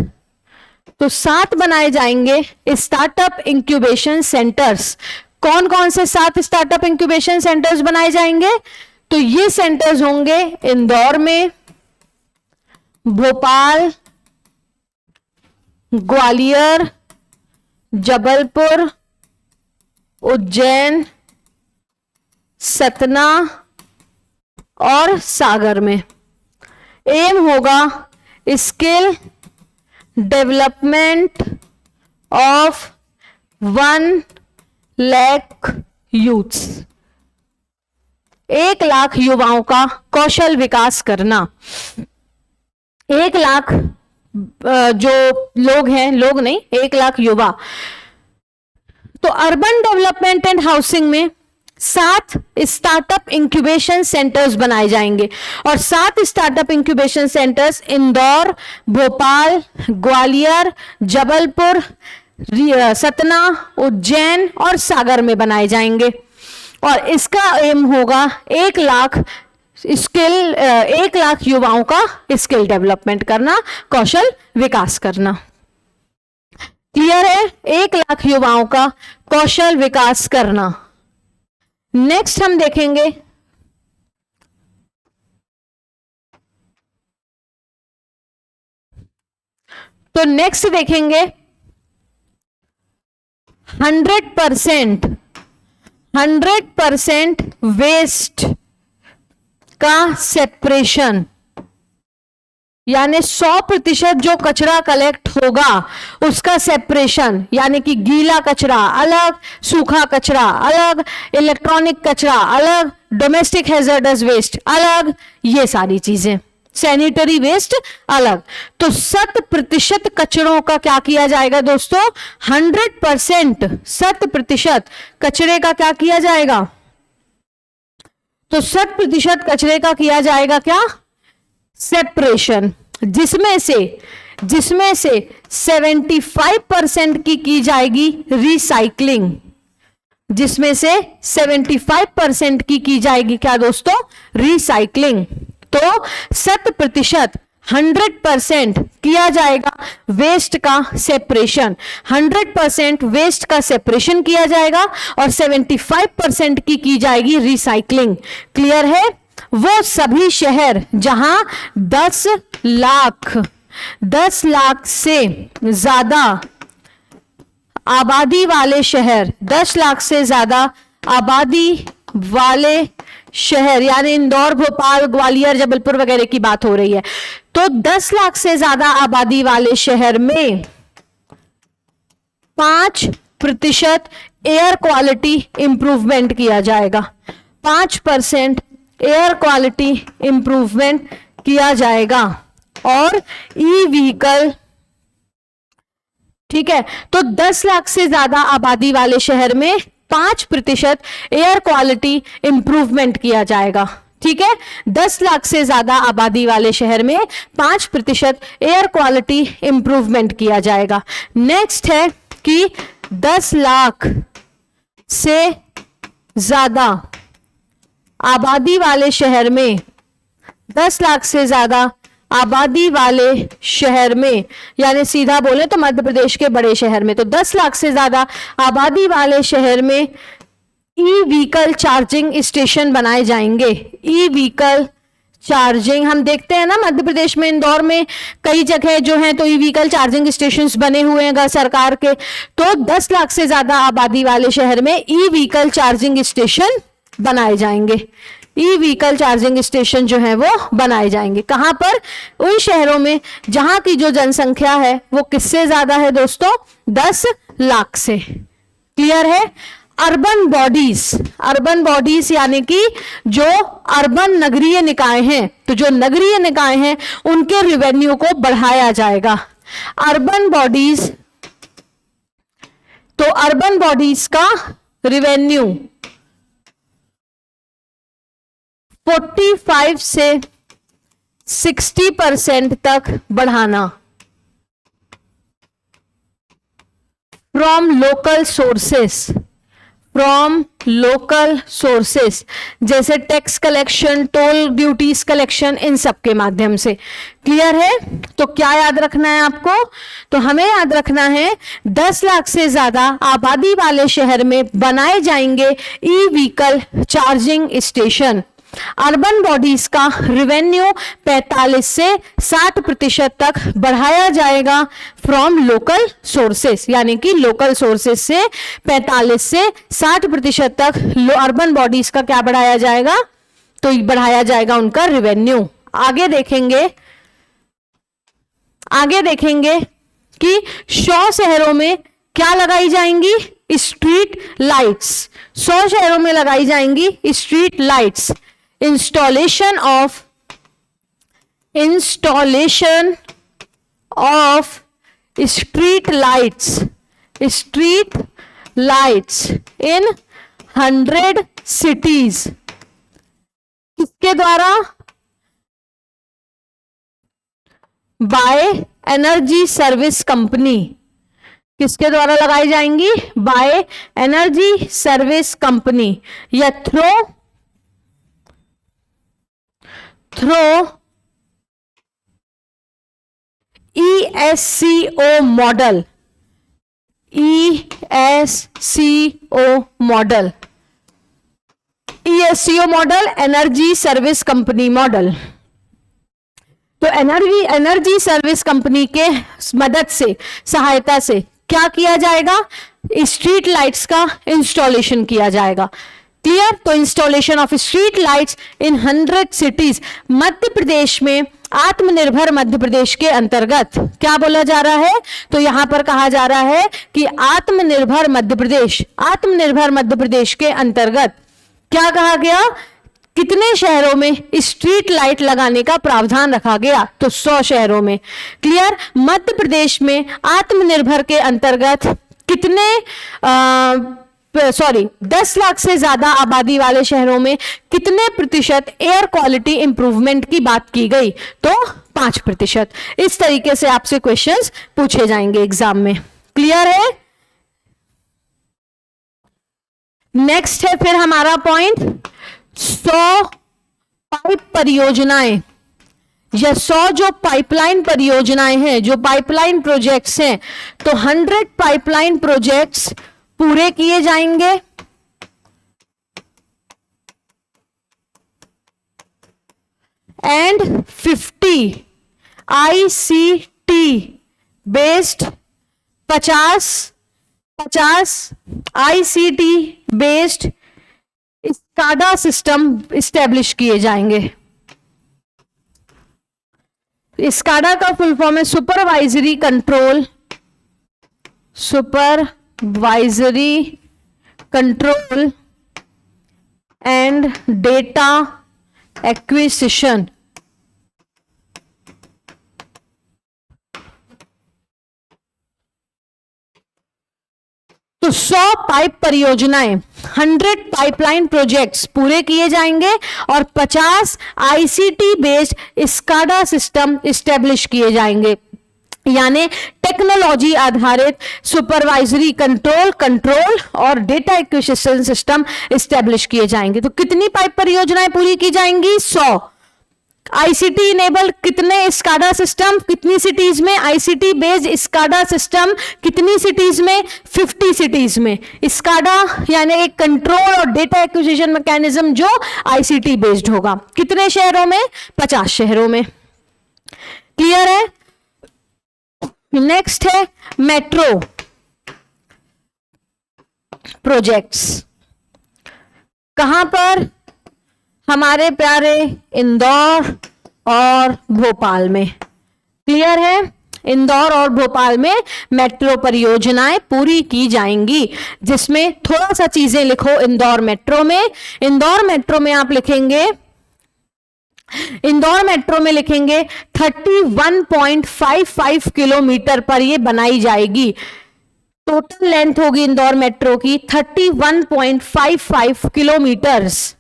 तो 7 बनाए जाएंगे स्टार्टअप इंक्यूबेशन सेंटर्स। कौन कौन से 7 स्टार्टअप इंक्यूबेशन सेंटर्स बनाए जाएंगे? तो ये सेंटर्स होंगे इंदौर में, भोपाल, ग्वालियर, जबलपुर, उज्जैन, सतना और सागर में। एम होगा skill development of 1 lakh youths. 1 lakh युवाओं का कौशल विकास करना। 1 लाख जो लोग हैं, लोग नहीं, 1 लाख युवा। तो अर्बन डेवलपमेंट एंड हाउसिंग में 7 स्टार्टअप इंक्यूबेशन सेंटर्स बनाए जाएंगे और 7 startup incubation centres Indore, Bhopal, Gwalior, Jabalpur, Satna, Ujjain और सागर में बनाए जाएंगे। और इसका एम होगा 1 लाख 1 लाख युवाओं का स्किल डेवलपमेंट करना, कौशल विकास करना। क्लियर है? 1 लाख युवाओं का कौशल विकास करना। नेक्स्ट हम देखेंगे तो नेक्स्ट देखेंगे 100% वेस्ट का सेपरेशन, यानी 100% जो कचरा कलेक्ट होगा उसका सेपरेशन, यानी कि गीला कचरा अलग, सूखा कचरा अलग, इलेक्ट्रॉनिक कचरा अलग, डोमेस्टिक हैजर्डस वेस्ट अलग, ये सारी चीजें, सैनिटरी वेस्ट अलग। तो 100% कचरों का क्या किया जाएगा दोस्तों? 100%, 100% कचरे का क्या किया जाएगा? तो 100% कचरे का किया जाएगा क्या? सेपरेशन, जिसमें से 75% की जाएगी रिसाइकलिंग, जिसमें से 75% की जाएगी क्या दोस्तों? रिसाइकलिंग। तो 100%, 100% किया जाएगा वेस्ट का सेपरेशन, 100% वेस्ट का सेपरेशन किया जाएगा और 75% की जाएगी रिसाइकलिंग। क्लियर है? वो सभी शहर जहां 10 लाख से ज्यादा आबादी वाले शहर, 10 लाख से ज्यादा आबादी वाले शहर, यानी इंदौर, भोपाल, ग्वालियर, जबलपुर वगैरह की बात हो रही है। तो 10 लाख से ज्यादा आबादी वाले शहर में 5% एयर क्वालिटी इंप्रूवमेंट किया जाएगा। 5% एयर क्वालिटी इंप्रूवमेंट किया जाएगा। और ई व्हीकल, ठीक है, तो 10 लाख से ज्यादा आबादी वाले शहर में 5% एयर क्वालिटी इंप्रूवमेंट किया जाएगा। ठीक है, 10 लाख से ज्यादा आबादी वाले शहर में 5% एयर क्वालिटी इंप्रूवमेंट किया जाएगा। नेक्स्ट है कि 10 लाख से ज्यादा आबादी वाले शहर में, 10 लाख से ज्यादा आबादी वाले शहर में, यानी सीधा बोले तो मध्य प्रदेश के बड़े शहर में, तो 10 लाख से ज्यादा आबादी वाले शहर में ई व्हीकल चार्जिंग स्टेशन बनाए जाएंगे। ई व्हीकल चार्जिंग, हम देखते हैं ना मध्य प्रदेश में, इंदौर में कई जगह जो है तो ई व्हीकल चार्जिंग स्टेशंस बने हुए हैं सरकार के। तो 10 लाख से ज्यादा आबादी वाले शहर में ई व्हीकल चार्जिंग स्टेशन बनाए जाएंगे। ई व्हीकल चार्जिंग स्टेशन जो है वो बनाए जाएंगे। कहां पर? उन शहरों में जहां की जो जनसंख्या है वो किससे ज्यादा है दोस्तों? 10 लाख से। क्लियर है? अर्बन बॉडीज यानी कि जो अर्बन नगरीय निकाय हैं, तो जो नगरीय निकाय हैं उनके रेवेन्यू को बढ़ाया जाएगा। अर्बन बॉडीज का रेवेन्यू 45 से 60% तक बढ़ाना from local sources, from local sources, जैसे tax collection, toll duties collection, इन सब के माध्यम से। क्लियर है? तो क्या याद रखना है आपको? तो हमें याद रखना है 10 लाख से ज्यादा आबादी वाले शहर में बनाए जाएंगे e vehicle charging station. Urban bodies का रेवेन्यू 45 से 60% तक बढ़ाया जाएगा फ्रॉम लोकल सोर्सेस, यानी कि लोकल सोर्सेस से 45 से 60% तक अर्बन बॉडीज का क्या बढ़ाया जाएगा? तो बढ़ाया जाएगा उनका रेवेन्यू। आगे देखेंगे कि 100 शहरों में क्या लगाई जाएंगी? Street lights. 100 शहरों में लगाई जाएंगी street lights. installation of street lights in 100 cities। किसके द्वारा? By energy service company. किसके द्वारा लगाई जाएंगी? बाय एनर्जी सर्विस कंपनी, या through ESCO model. ESCO model energy service company model. तो एनर्जी सर्विस कंपनी के मदद से, सहायता से क्या किया जाएगा? स्ट्रीट लाइट्स का इंस्टॉलेशन किया जाएगा। क्लियर? तो installation of street lights in 100 cities. Madhya Pradesh में आत्मनिर्भर मध्य प्रदेश के अंतर्गत क्या बोला जा रहा है? तो यहां पर कहा जा रहा है कि आत्मनिर्भर मध्य प्रदेश के अंतर्गत क्या कहा गया? कितने शहरों में स्ट्रीट लाइट लगाने का प्रावधान रखा गया? तो 100 शहरों में। क्लियर? मध्य प्रदेश में आत्मनिर्भर के अंतर्गत कितने 10 लाख से ज्यादा आबादी वाले शहरों में कितने प्रतिशत एयर क्वालिटी इंप्रूवमेंट की बात की गई? तो 5%। इस तरीके से आपसे क्वेश्चंस पूछे जाएंगे एग्जाम में। क्लियर है? नेक्स्ट है फिर हमारा पॉइंट 100 पाइप परियोजनाएं, या 100 जो पाइपलाइन परियोजनाएं हैं, जो पाइपलाइन प्रोजेक्ट्स हैं, तो 100 पाइपलाइन प्रोजेक्ट्स पूरे किए जाएंगे। And 50 ICT based 50 ICT based SCADA system establish किए जाएंगे। स्काडा का फुल फॉर्म है supervisory control and data acquisition. तो 100 पाइप परियोजनाएं, 100 पाइपलाइन प्रोजेक्ट्स पूरे किए जाएंगे और 50 ICT based SCADA system establish किए जाएंगे, यानी टेक्नोलॉजी आधारित सुपरवाइजरी कंट्रोल और डेटा एक्विजिशन सिस्टम इस्टेब्लिश किए जाएंगे। तो कितनी पाइप परियोजनाएं पूरी की जाएंगी? 100। ICT इनेबल कितने स्काडा सिस्टम कितनी सिटीज में? ICT बेस्ड स्काडा सिस्टम कितनी सिटीज में? 50 सिटीज में। स्काडा यानी एक कंट्रोल और डेटा एक्विजिशन मैकेनिज्म जो ICT बेस्ड होगा। कितने शहरों में? 50 शहरों में। क्लियर है? नेक्स्ट है मेट्रो प्रोजेक्ट्स। कहां पर? हमारे प्यारे इंदौर और भोपाल में। क्लियर है? इंदौर और भोपाल में मेट्रो परियोजनाएं पूरी की जाएंगी, जिसमें थोड़ा सा चीजें लिखो। इंदौर मेट्रो में आप लिखेंगे, इंदौर मेट्रो में लिखेंगे 31.55 किलोमीटर पर ये बनाई जाएगी। टोटल लेंथ होगी इंदौर मेट्रो की 31.55 किलोमीटर्स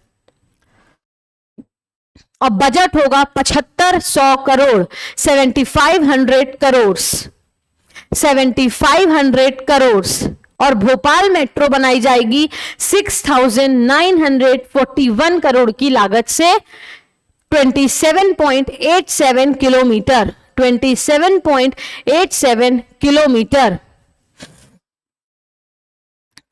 और बजट होगा 7500 करोड़, 7500 करोड़। और भोपाल मेट्रो बनाई जाएगी 6,941 करोड़ की लागत से 27.87 किलोमीटर, 27.87 किलोमीटर।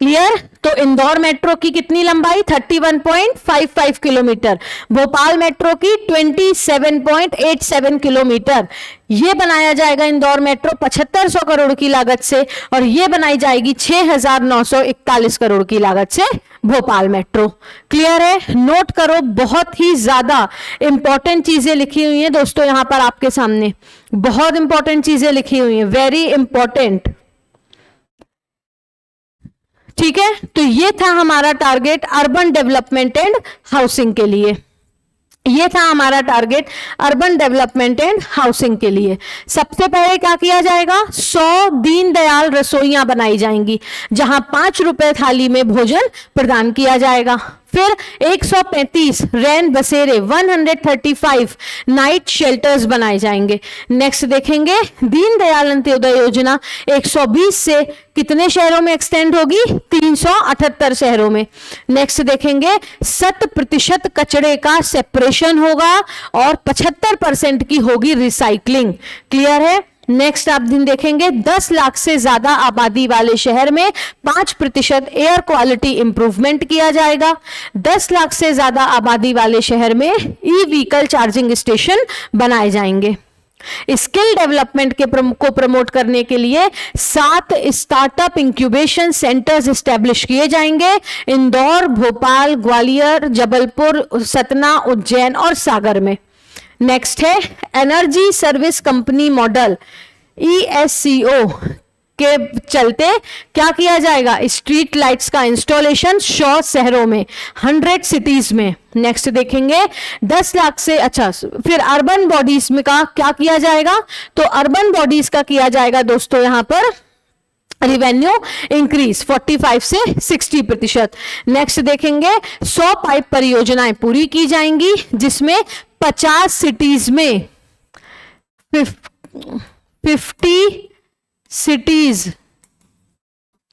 क्लियर? तो इंदौर मेट्रो की कितनी लंबाई? 31.55 किलोमीटर, भोपाल मेट्रो की 27.87 किलोमीटर। ये बनाया जाएगा इंदौर मेट्रो 7500 करोड़ की लागत से, और ये बनाई जाएगी 6,941 करोड़ की लागत से भोपाल मेट्रो। क्लियर है? नोट करो, बहुत ही ज्यादा इंपॉर्टेंट चीजें लिखी हुई हैं दोस्तों यहां पर आपके सामने, बहुत इंपॉर्टेंट चीजें लिखी हुई हैं, वेरी इंपॉर्टेंट। ठीक है, तो ये था हमारा target urban development and housing के लिए। ये था हमारा target urban development and housing के लिए। सबसे पहले क्या किया जाएगा? 100 दीनदयाल रसोइयां बनाई जाएंगी जहां 5 रुपए थाली में भोजन प्रदान किया जाएगा। फिर 135 रैन बसेरे, 135 नाइट शेल्टर्स बनाए जाएंगे। नेक्स्ट देखेंगे दीनदयाल अंत्योदय योजना 120 से कितने शहरों में एक्सटेंड होगी? 378 शहरों में। नेक्स्ट देखेंगे 100% कचरे का सेपरेशन होगा और 75% की होगी रिसाइकलिंग। क्लियर है? नेक्स्ट आप दिन देखेंगे 10 लाख से ज्यादा आबादी वाले शहर में 5% एयर क्वालिटी इंप्रूवमेंट किया जाएगा। 10 लाख से ज्यादा आबादी वाले शहर में ई व्हीकल चार्जिंग स्टेशन बनाए जाएंगे। स्किल डेवलपमेंट को प्रमोट करने के लिए 7 स्टार्टअप इंक्यूबेशन सेंटर्स एस्टेब्लिश किए जाएंगे इंदौर, भोपाल, ग्वालियर, जबलपुर, सतना, उज्जैन और सागर में। नेक्स्ट है energy service company model ESCO के चलते क्या किया जाएगा? स्ट्रीट लाइट्स का इंस्टॉलेशन 100 शहरों में, 100 सिटीज में। नेक्स्ट देखेंगे 10 लाख से फिर अर्बन बॉडीज में का क्या किया जाएगा? तो अर्बन बॉडीज का किया जाएगा दोस्तों यहां पर रिवेन्यू इंक्रीज 45 से 60%। नेक्स्ट देखेंगे 100 पाइप परियोजनाएं पूरी की जाएंगी जिसमें 50 सिटीज में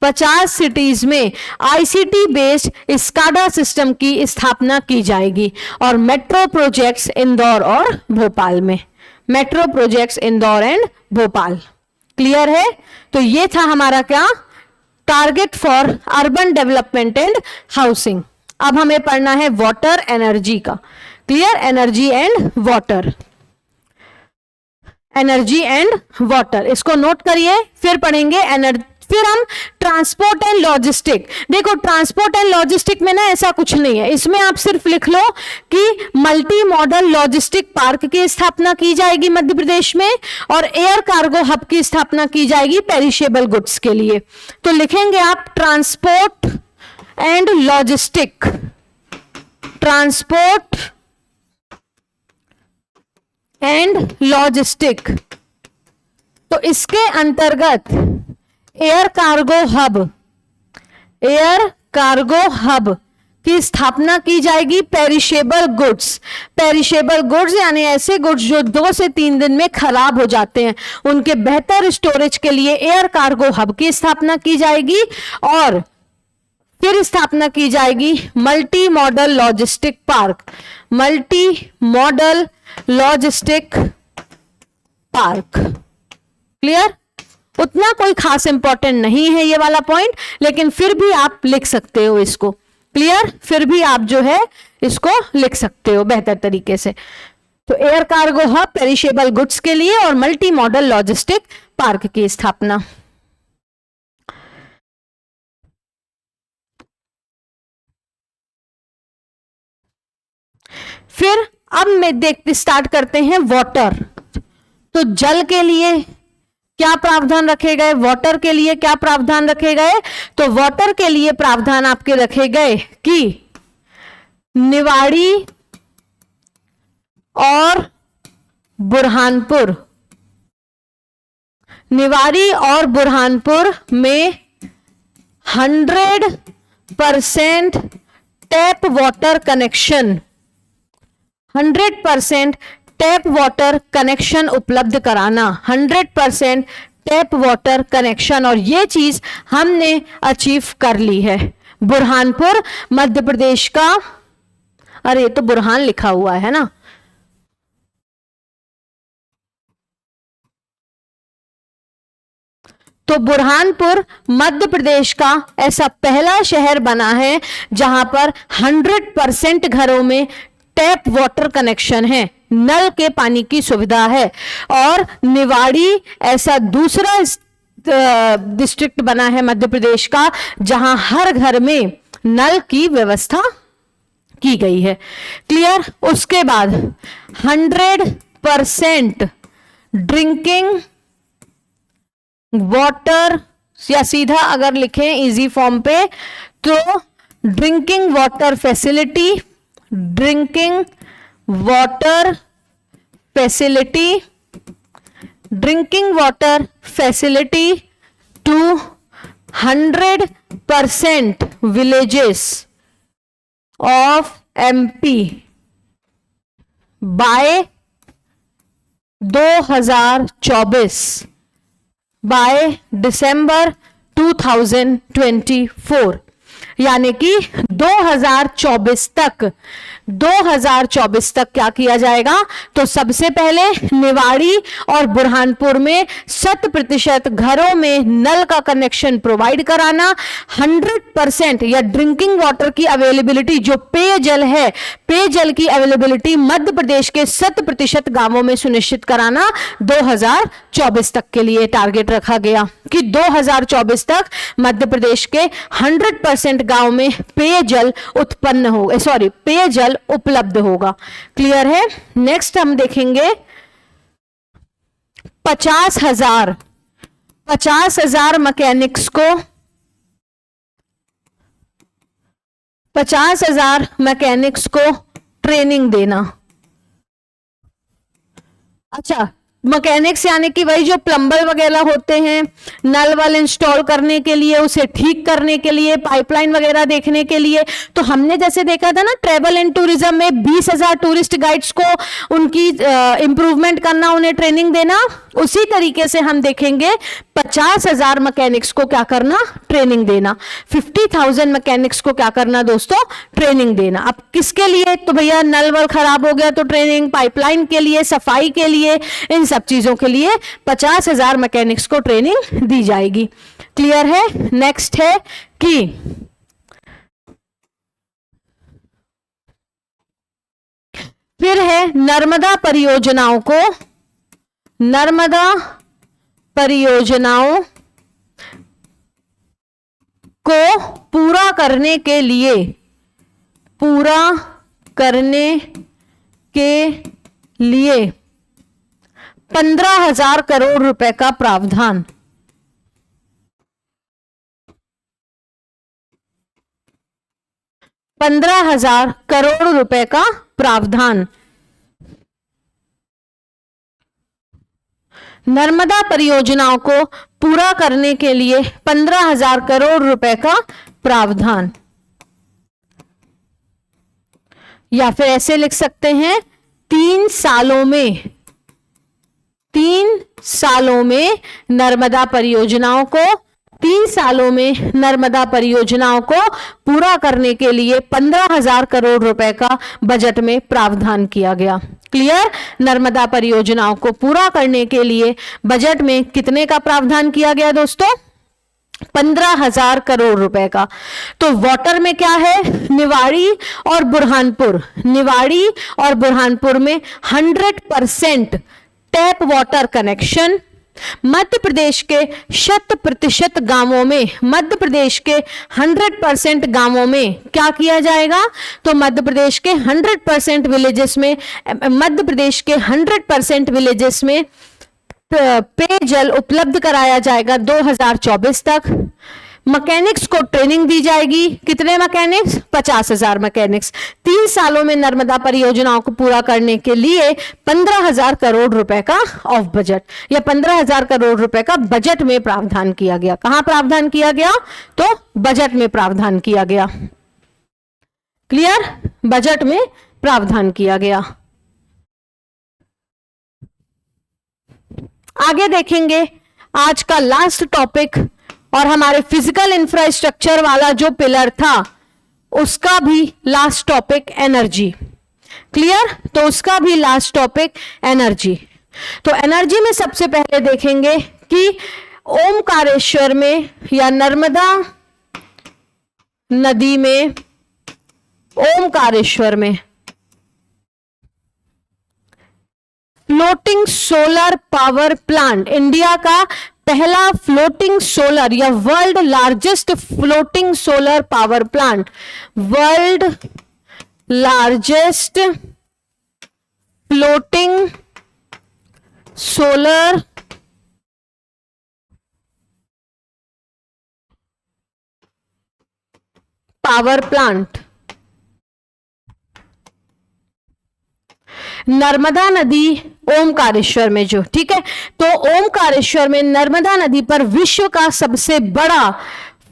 50 सिटीज में आईसीटी बेस्ड स्काडा सिस्टम की स्थापना की जाएगी। और मेट्रो प्रोजेक्ट्स इंदौर और भोपाल में, metro projects Indore and Bhopal. Clear है? तो ये था हमारा क्या? Target for urban development and housing. अब हमें पढ़ना है वाटर एनर्जी का। Clear? Energy and water, energy and water, इसको नोट करिए। फिर पढ़ेंगे फिर हम ट्रांसपोर्ट एंड लॉजिस्टिक। देखो ट्रांसपोर्ट एंड लॉजिस्टिक में ना ऐसा कुछ नहीं है, इसमें आप सिर्फ लिख लो कि मल्टी मॉडल लॉजिस्टिक पार्क की स्थापना की जाएगी मध्य प्रदेश में और एयर कार्गो हब की स्थापना की जाएगी पेरिशेबल गुड्स के लिए। तो लिखेंगे आप transport and logistic, transport and logistic. तो इसके अंतर्गत एयर कार्गो हब की स्थापना की जाएगी पेरिशेबल गुड्स। पेरिशेबल गुड्स यानी ऐसे गुड्स जो 2 से 3 दिन में खराब हो जाते हैं, उनके बेहतर स्टोरेज के लिए एयर कार्गो हब की स्थापना की जाएगी। और फिर स्थापना की जाएगी multi modal logistic park, multi modal logistic park. Clear? उतना कोई खास इंपॉर्टेंट नहीं है ये वाला पॉइंट, लेकिन फिर भी आप लिख सकते हो इसको। क्लियर? फिर भी आप जो है इसको लिख सकते हो बेहतर तरीके से। तो air cargo hub perishable goods के लिए और मल्टी मॉडल लॉजिस्टिक पार्क की स्थापना। फिर अब मैं देखते स्टार्ट करते हैं वाटर। तो जल के लिए क्या प्रावधान रखे गए? वाटर के लिए क्या प्रावधान रखे गए? तो वाटर के लिए प्रावधान आपके रखे गए कि निवाड़ी और बुरहानपुर, निवाड़ी और बुरहानपुर में 100% tap water connection, 100% tap water connection उपलब्ध कराना, 100% टैप वाटर कनेक्शन, और ये चीज हमने अचीव कर ली है। बुरहानपुर मध्य प्रदेश का, अरे ये तो बुरहान लिखा हुआ है ना, तो बुरहानपुर मध्य प्रदेश का ऐसा पहला शहर बना है जहां पर 100% घरों में टैप वाटर कनेक्शन है, नल के पानी की सुविधा है। और निवाड़ी ऐसा दूसरा डिस्ट्रिक्ट बना है मध्य प्रदेश का जहां हर घर में नल की व्यवस्था की गई है। क्लियर। उसके बाद 100% ड्रिंकिंग वाटर, या सीधा अगर लिखें इजी फॉर्म पे तो drinking water facility, drinking water facility, drinking water facility to 100% villages of MP by 2024, by December 2024, यानी कि 2024 तक क्या किया जाएगा, तो सबसे पहले निवाड़ी और बुरहानपुर में 100% घरों में नल का कनेक्शन प्रोवाइड कराना, 100% या ड्रिंकिंग वाटर की अवेलेबिलिटी, जो पेयजल है, पेयजल की अवेलेबिलिटी मध्य प्रदेश के 100% गांवों में सुनिश्चित कराना 2024 तक के लिए टारगेट रखा गया कि 2024 तक मध्य प्रदेश के 100% गांव में पेयजल उत्पन्न हो, पेयजल उपलब्ध होगा। क्लियर है। नेक्स्ट हम देखेंगे 50,000 मैकेनिक्स को, 50,000 मैकेनिक्स को ट्रेनिंग देना। अच्छा, मैकेनिक्स यानी कि वही जो प्लम्बर वगैरह होते हैं, नल वल इंस्टॉल करने के लिए, उसे ठीक करने के लिए, पाइपलाइन वगैरह देखने के लिए। तो हमने जैसे देखा था ना ट्रेवल एंड टूरिज्म में 20,000 टूरिस्ट गाइड्स को उनकी इंप्रूवमेंट करना, उन्हें ट्रेनिंग देना, उसी तरीके से हम देखेंगे 50,000 मैकेनिक्स को क्या करना, ट्रेनिंग देना। 50,000 मैकेनिक्स को क्या करना दोस्तों, ट्रेनिंग देना। अब किसके लिए, तो भैया नल वल खराब हो गया तो ट्रेनिंग, पाइपलाइन के लिए, सफाई के लिए, इन सब चीजों के लिए 50,000 मैकेनिक्स को ट्रेनिंग दी जाएगी। क्लियर है। नेक्स्ट है कि फिर है नर्मदा परियोजनाओं को, नर्मदा परियोजनाओं को पूरा करने के लिए, पूरा करने के लिए 15,000 करोड़ रुपए का प्रावधान, 15,000 करोड़ रुपए का प्रावधान। नर्मदा परियोजनाओं को पूरा करने के लिए 15,000 करोड़ रुपए का प्रावधान, या फिर ऐसे लिख सकते हैं 3 सालों में, 3 सालों में नर्मदा परियोजनाओं को, 3 सालों में नर्मदा परियोजनाओं को पूरा करने के लिए 15,000 करोड़ रुपए का बजट में प्रावधान किया गया। क्लियर। नर्मदा परियोजनाओं को पूरा करने के लिए बजट में कितने का प्रावधान किया गया दोस्तों, 15,000 करोड़ रुपए का। तो वाटर में क्या है, निवाड़ी और बुरहानपुर, निवाड़ी और बुरहानपुर में 100% tap water connection. Madhya Pradesh के 100% गांवों में, मध्य प्रदेश के 100% गांवों में क्या किया जाएगा, तो मध्य प्रदेश के 100% विलेजेस में, मध्य प्रदेश के 100% विलेजेस में पेयजल उपलब्ध कराया जाएगा 2024 तक। मैकेनिक्स को ट्रेनिंग दी जाएगी, कितने मैकेनिक्स, 50,000 मैकेनिक्स। 3 सालों में नर्मदा परियोजनाओं को पूरा करने के लिए 15,000 करोड़ रुपए का ऑफ बजट या 15,000 करोड़ रुपए का बजट में प्रावधान किया गया। कहां प्रावधान किया गया, तो बजट में प्रावधान किया गया। क्लियर। बजट में प्रावधान किया गया। आगे देखेंगे आज का लास्ट टॉपिक, और हमारे फिजिकल इंफ्रास्ट्रक्चर वाला जो पिलर था उसका भी लास्ट टॉपिक एनर्जी। क्लियर? तो उसका भी लास्ट टॉपिक एनर्जी। तो एनर्जी में सबसे पहले देखेंगे कि ओमकारेश्वर में या नर्मदा नदी में, ओमकारेश्वर में floating solar power plant, India का पहला फ्लोटिंग सोलर या world largest floating solar power plant, world largest floating solar power plant Narmada नदी ओमकारेश्वर में, जो ठीक है। तो ओमकारेश्वर में नर्मदा नदी पर विश्व का सबसे बड़ा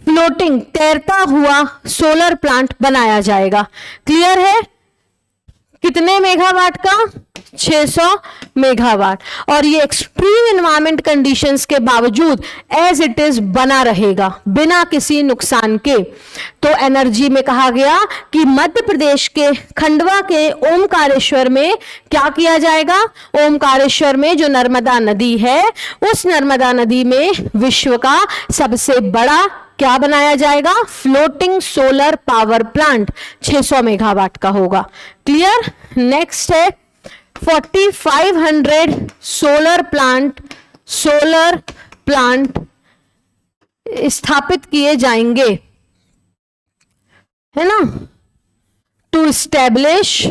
फ्लोटिंग तैरता हुआ सोलर प्लांट बनाया जाएगा। क्लियर है? कितने मेगावाट का? 600 मेगावाट। और ये एक्सट्रीम एनवायरमेंट कंडीशंस के बावजूद एज इट इज बना रहेगा बिना किसी नुकसान के। तो एनर्जी में कहा गया कि मध्य प्रदेश के खंडवा के ओमकारेश्वर में क्या किया जाएगा? ओमकारेश्वर में जो नर्मदा नदी है, उस नर्मदा नदी में विश्व का सबसे बड़ा क्या बनाया जाएगा? Floating solar power plant 600 megawatt का होगा। क्लियर? नेक्स्ट है 4500 सोलर प्लांट स्थापित किए जाएंगे, है ना? टू इस्टेब्लिश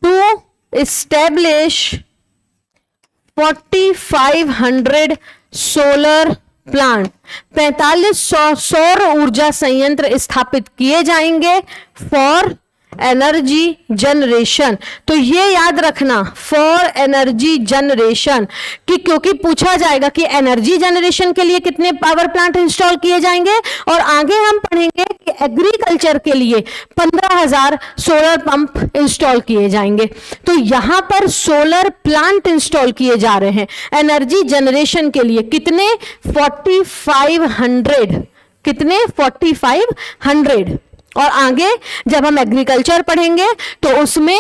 4500 सोलर प्लांट, 4500 सौर ऊर्जा संयंत्र स्थापित किए जाएंगे फॉर एनर्जी जनरेशन। तो ये याद रखना, फॉर एनर्जी जनरेशन, कि क्योंकि पूछा जाएगा कि एनर्जी जनरेशन के लिए कितने पावर प्लांट इंस्टॉल किए जाएंगे, और आगे हम पढ़ेंगे कि एग्रीकल्चर के लिए 15,000 सोलर पंप इंस्टॉल किए जाएंगे। तो यहां पर सोलर प्लांट इंस्टॉल किए जा रहे हैं एनर्जी जनरेशन के लिए। कितने? 4500। कितने? 4500। और आगे जब हम एग्रीकल्चर पढ़ेंगे तो उसमें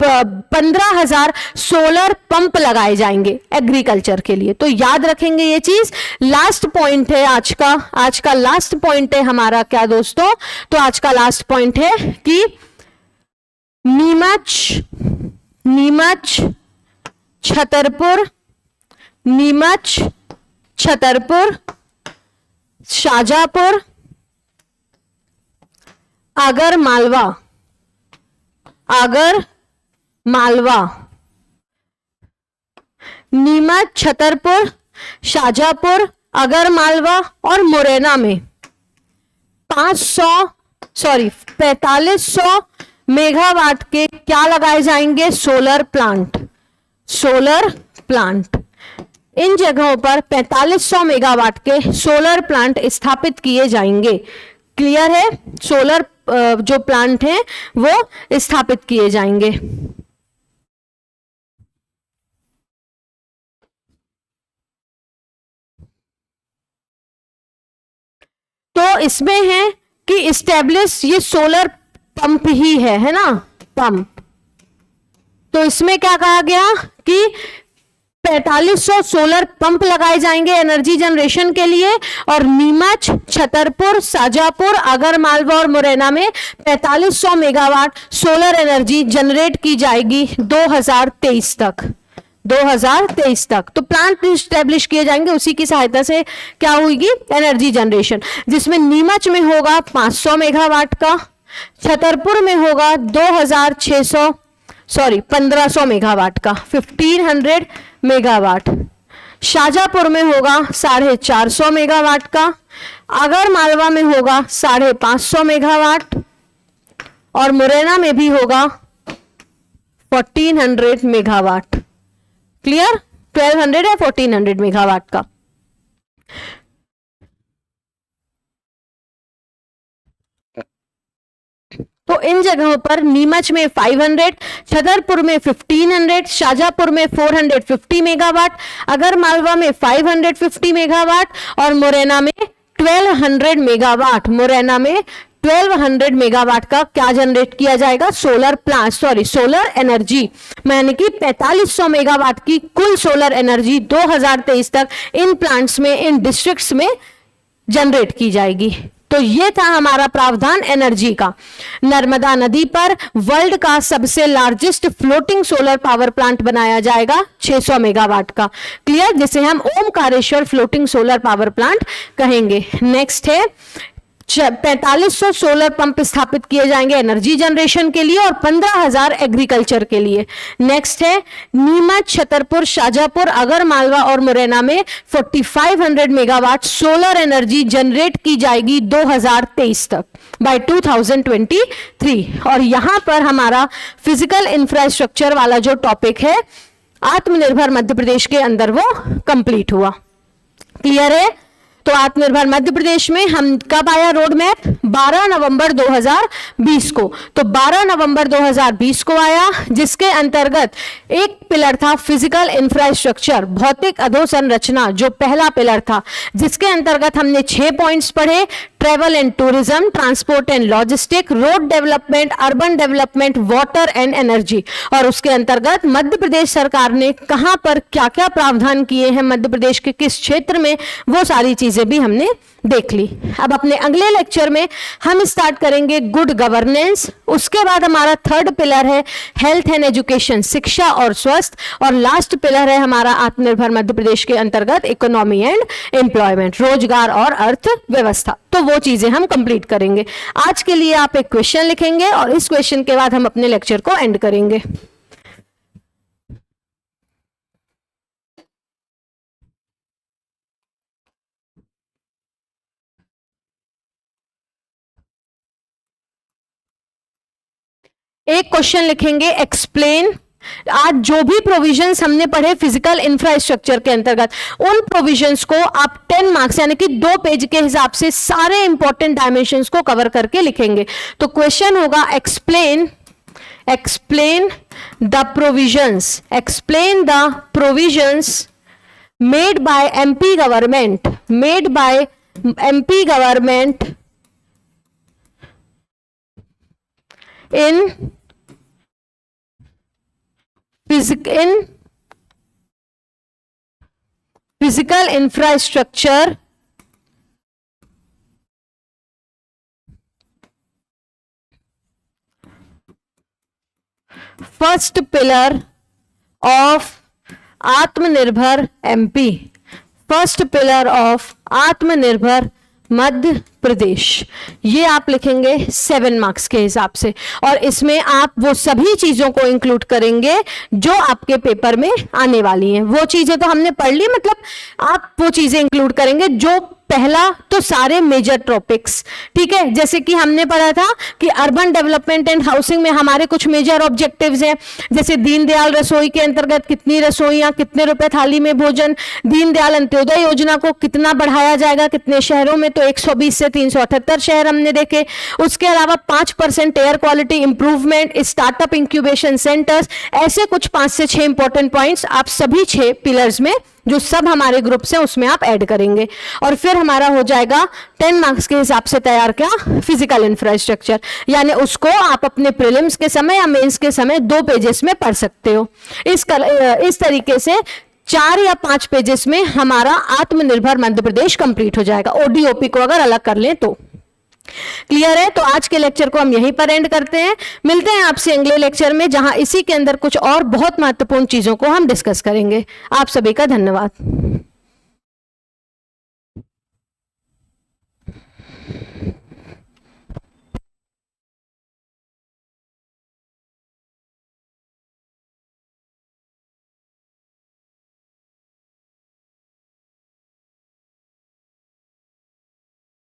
15,000 सोलर पंप लगाए जाएंगे एग्रीकल्चर के लिए। तो याद रखेंगे ये चीज। लास्ट पॉइंट है आज का लास्ट पॉइंट है हमारा क्या दोस्तों? तो आज का लास्ट पॉइंट है कि नीमच छतरपुर शाजापुर आगर मालवा, नीमच, छतरपुर, शाजापुर, अगर मालवा और मुरैना में 4500 मेगावाट के क्या लगाए जाएंगे? Solar plant. इन जगहों पर 4500 मेगावाट के सोलर प्लांट स्थापित किए जाएंगे। क्लियर है? सोलर जो प्लांट हैं वो स्थापित किए जाएंगे। तो इसमें है कि इस्टेब्लिश, ये सोलर पंप ही है ना, पंप। तो इसमें क्या कहा गया कि 4500 सोलर पंप लगाए जाएंगे एनर्जी जनरेशन के लिए, और नीमच, छतरपुर, शाजापुर, आगर मालवा और मुरैना में 4500 मेगावाट सोलर एनर्जी जनरेट की जाएगी 2023 तक। तो प्लांट स्टैब्लिश किए जाएंगे, उसी की सहायता से क्या होगी? एनर्जी जनरेशन, जिसमें नीमच में होगा 500 मेगावाट का, छतरपुर में होगा 1500 मेगावाट का, 1500 मेगावाट, शाजापुर में होगा 450 मेगावाट का, आगर मालवा में होगा 550 मेगावाट, और मुरैना में भी होगा 1400 मेगावाट। क्लियर? 1200 या 1400 मेगावाट का। तो इन जगहों पर नीमच में 500, छतरपुर में 1500, शाजापुर में 450 मेगावाट, अगर मालवा में 550 मेगावाट और मुरैना में 1200 मेगावाट, मुरैना में 1200 मेगावाट का क्या जनरेट किया जाएगा, सोलर एनर्जी, यानी कि 4500 मेगावाट की कुल सोलर एनर्जी 2023 तक इन प्लांट्स में, इन डिस्ट्रिक्ट्स में जनरेट की जाएगी। तो ये था हमारा प्रावधान एनर्जी का। नर्मदा नदी पर वर्ल्ड का सबसे largest floating solar power plant बनाया जाएगा 600 मेगावाट का, क्लियर, जिसे हम Omkareshwar floating solar power plant कहेंगे। नेक्स्ट है 4500 सोलर पंप स्थापित किए जाएंगे एनर्जी जनरेशन के लिए और 15,000 एग्रीकल्चर के लिए। नेक्स्ट है नीमच, छतरपुर, शाजापुर, अगर मालवा और मुरैना में 4500 मेगावाट सोलर एनर्जी जनरेट की जाएगी 2023 तक, बाय 2023। और यहां पर हमारा फिजिकल इंफ्रास्ट्रक्चर वाला जो टॉपिक है आत्मनिर्भर मध्य प्रदेश के अंदर वो कंप्लीट हुआ। क्लियर है? तो आत्मनिर्भर मध्य प्रदेश में हम कब आया रोड मैप, 12 नवंबर 2020 को। तो 12 नवंबर 2020 को आया, जिसके अंतर्गत एक पिलर था फिजिकल इंफ्रास्ट्रक्चर, भौतिक अधोसंरचना, जो पहला पिलर था, जिसके अंतर्गत हमने 6 पॉइंट्स पढ़े, travel and tourism, transport and logistic, road development, urban development, water and energy. और उसके अंतर्गत मध्य प्रदेश सरकार ने कहां पर क्या क्या प्रावधान किए हैं, मध्य प्रदेश के किस क्षेत्र में, वो सारी चीजें भी हमने देख ली। अब अपने अगले लेक्चर में हम स्टार्ट करेंगे गुड गवर्नेंस, उसके बाद हमारा थर्ड पिलर है हेल्थ एंड एजुकेशन, शिक्षा और स्वास्थ्य, और लास्ट पिलर है हमारा आत्मनिर्भर मध्य प्रदेश के अंतर्गत इकोनॉमी एंड एम्प्लॉयमेंट, रोजगार और अर्थव्यवस्था। तो वो चीजें हम कंप्लीट करेंगे। आज के लिए आप एक क्वेश्चन लिखेंगे और इस क्वेश्चन के बाद हम अपने लेक्चर को एंड करेंगे। एक क्वेश्चन लिखेंगे एक्सप्लेन, आज जो भी प्रोविजंस हमने पढ़े फिजिकल इंफ्रास्ट्रक्चर के अंतर्गत, उन प्रोविजंस को आप 10 मार्क्स यानी कि 2 पेज के हिसाब से सारे इंपॉर्टेंट डायमेंशंस को कवर करके लिखेंगे। तो क्वेश्चन होगा explain the provisions, explain the provisions made by MP government, in physical infrastructure first pillar of आत्मनिर्भर एमपी, फर्स्ट पिलर ऑफ आत्मनिर्भर मध्य प्रदेश। ये आप लिखेंगे 7 मार्क्स के हिसाब से, और इसमें आप वो सभी चीजों को इंक्लूड करेंगे जो आपके पेपर में आने वाली हैं। वो चीजें तो हमने पढ़ ली, मतलब आप वो चीजें इंक्लूड करेंगे जो पहला तो सारे मेजर टॉपिक्स, ठीक है, जैसे कि हमने पढ़ा था कि अर्बन डेवलपमेंट एंड हाउसिंग में हमारे कुछ मेजर ऑब्जेक्टिव्स हैं, जैसे दीनदयाल रसोई के अंतर्गत कितनी रसोइयां, कितने रुपए थाली में भोजन, दीनदयाल अंत्योदय योजना को कितना बढ़ाया जाएगा, कितने शहरों में, तो 120 से 378 शहर हमने देखे। उसके अलावा 5% air quality improvement, startup incubation centres, ऐसे कुछ 5 से 6 इंपॉर्टेंट पॉइंट्स आप सभी 6 पिलर्स में, जो सब हमारे ग्रुप से, उसमें आप ऐड करेंगे। और फिर हमारा हो जाएगा 10 मार्क्स के हिसाब से तैयार क्या, फिजिकल इंफ्रास्ट्रक्चर, यानी उसको आप अपने प्रीलिम्स के समय या मेंस के समय 2 पेजेस में पढ़ सकते हो। इस तरीके से 4 या 5 पेजेस में हमारा आत्मनिर्भर मध्य प्रदेश कंप्लीट हो जाएगा, ओडीओपी को अगर अलग कर लें तो। क्लियर है? तो आज के लेक्चर को हम यहीं पर एंड करते हैं। मिलते हैं आपसे अगले लेक्चर में, जहां इसी के अंदर कुछ और बहुत महत्वपूर्ण चीजों को हम डिस्कस करेंगे। आप सभी का धन्यवाद।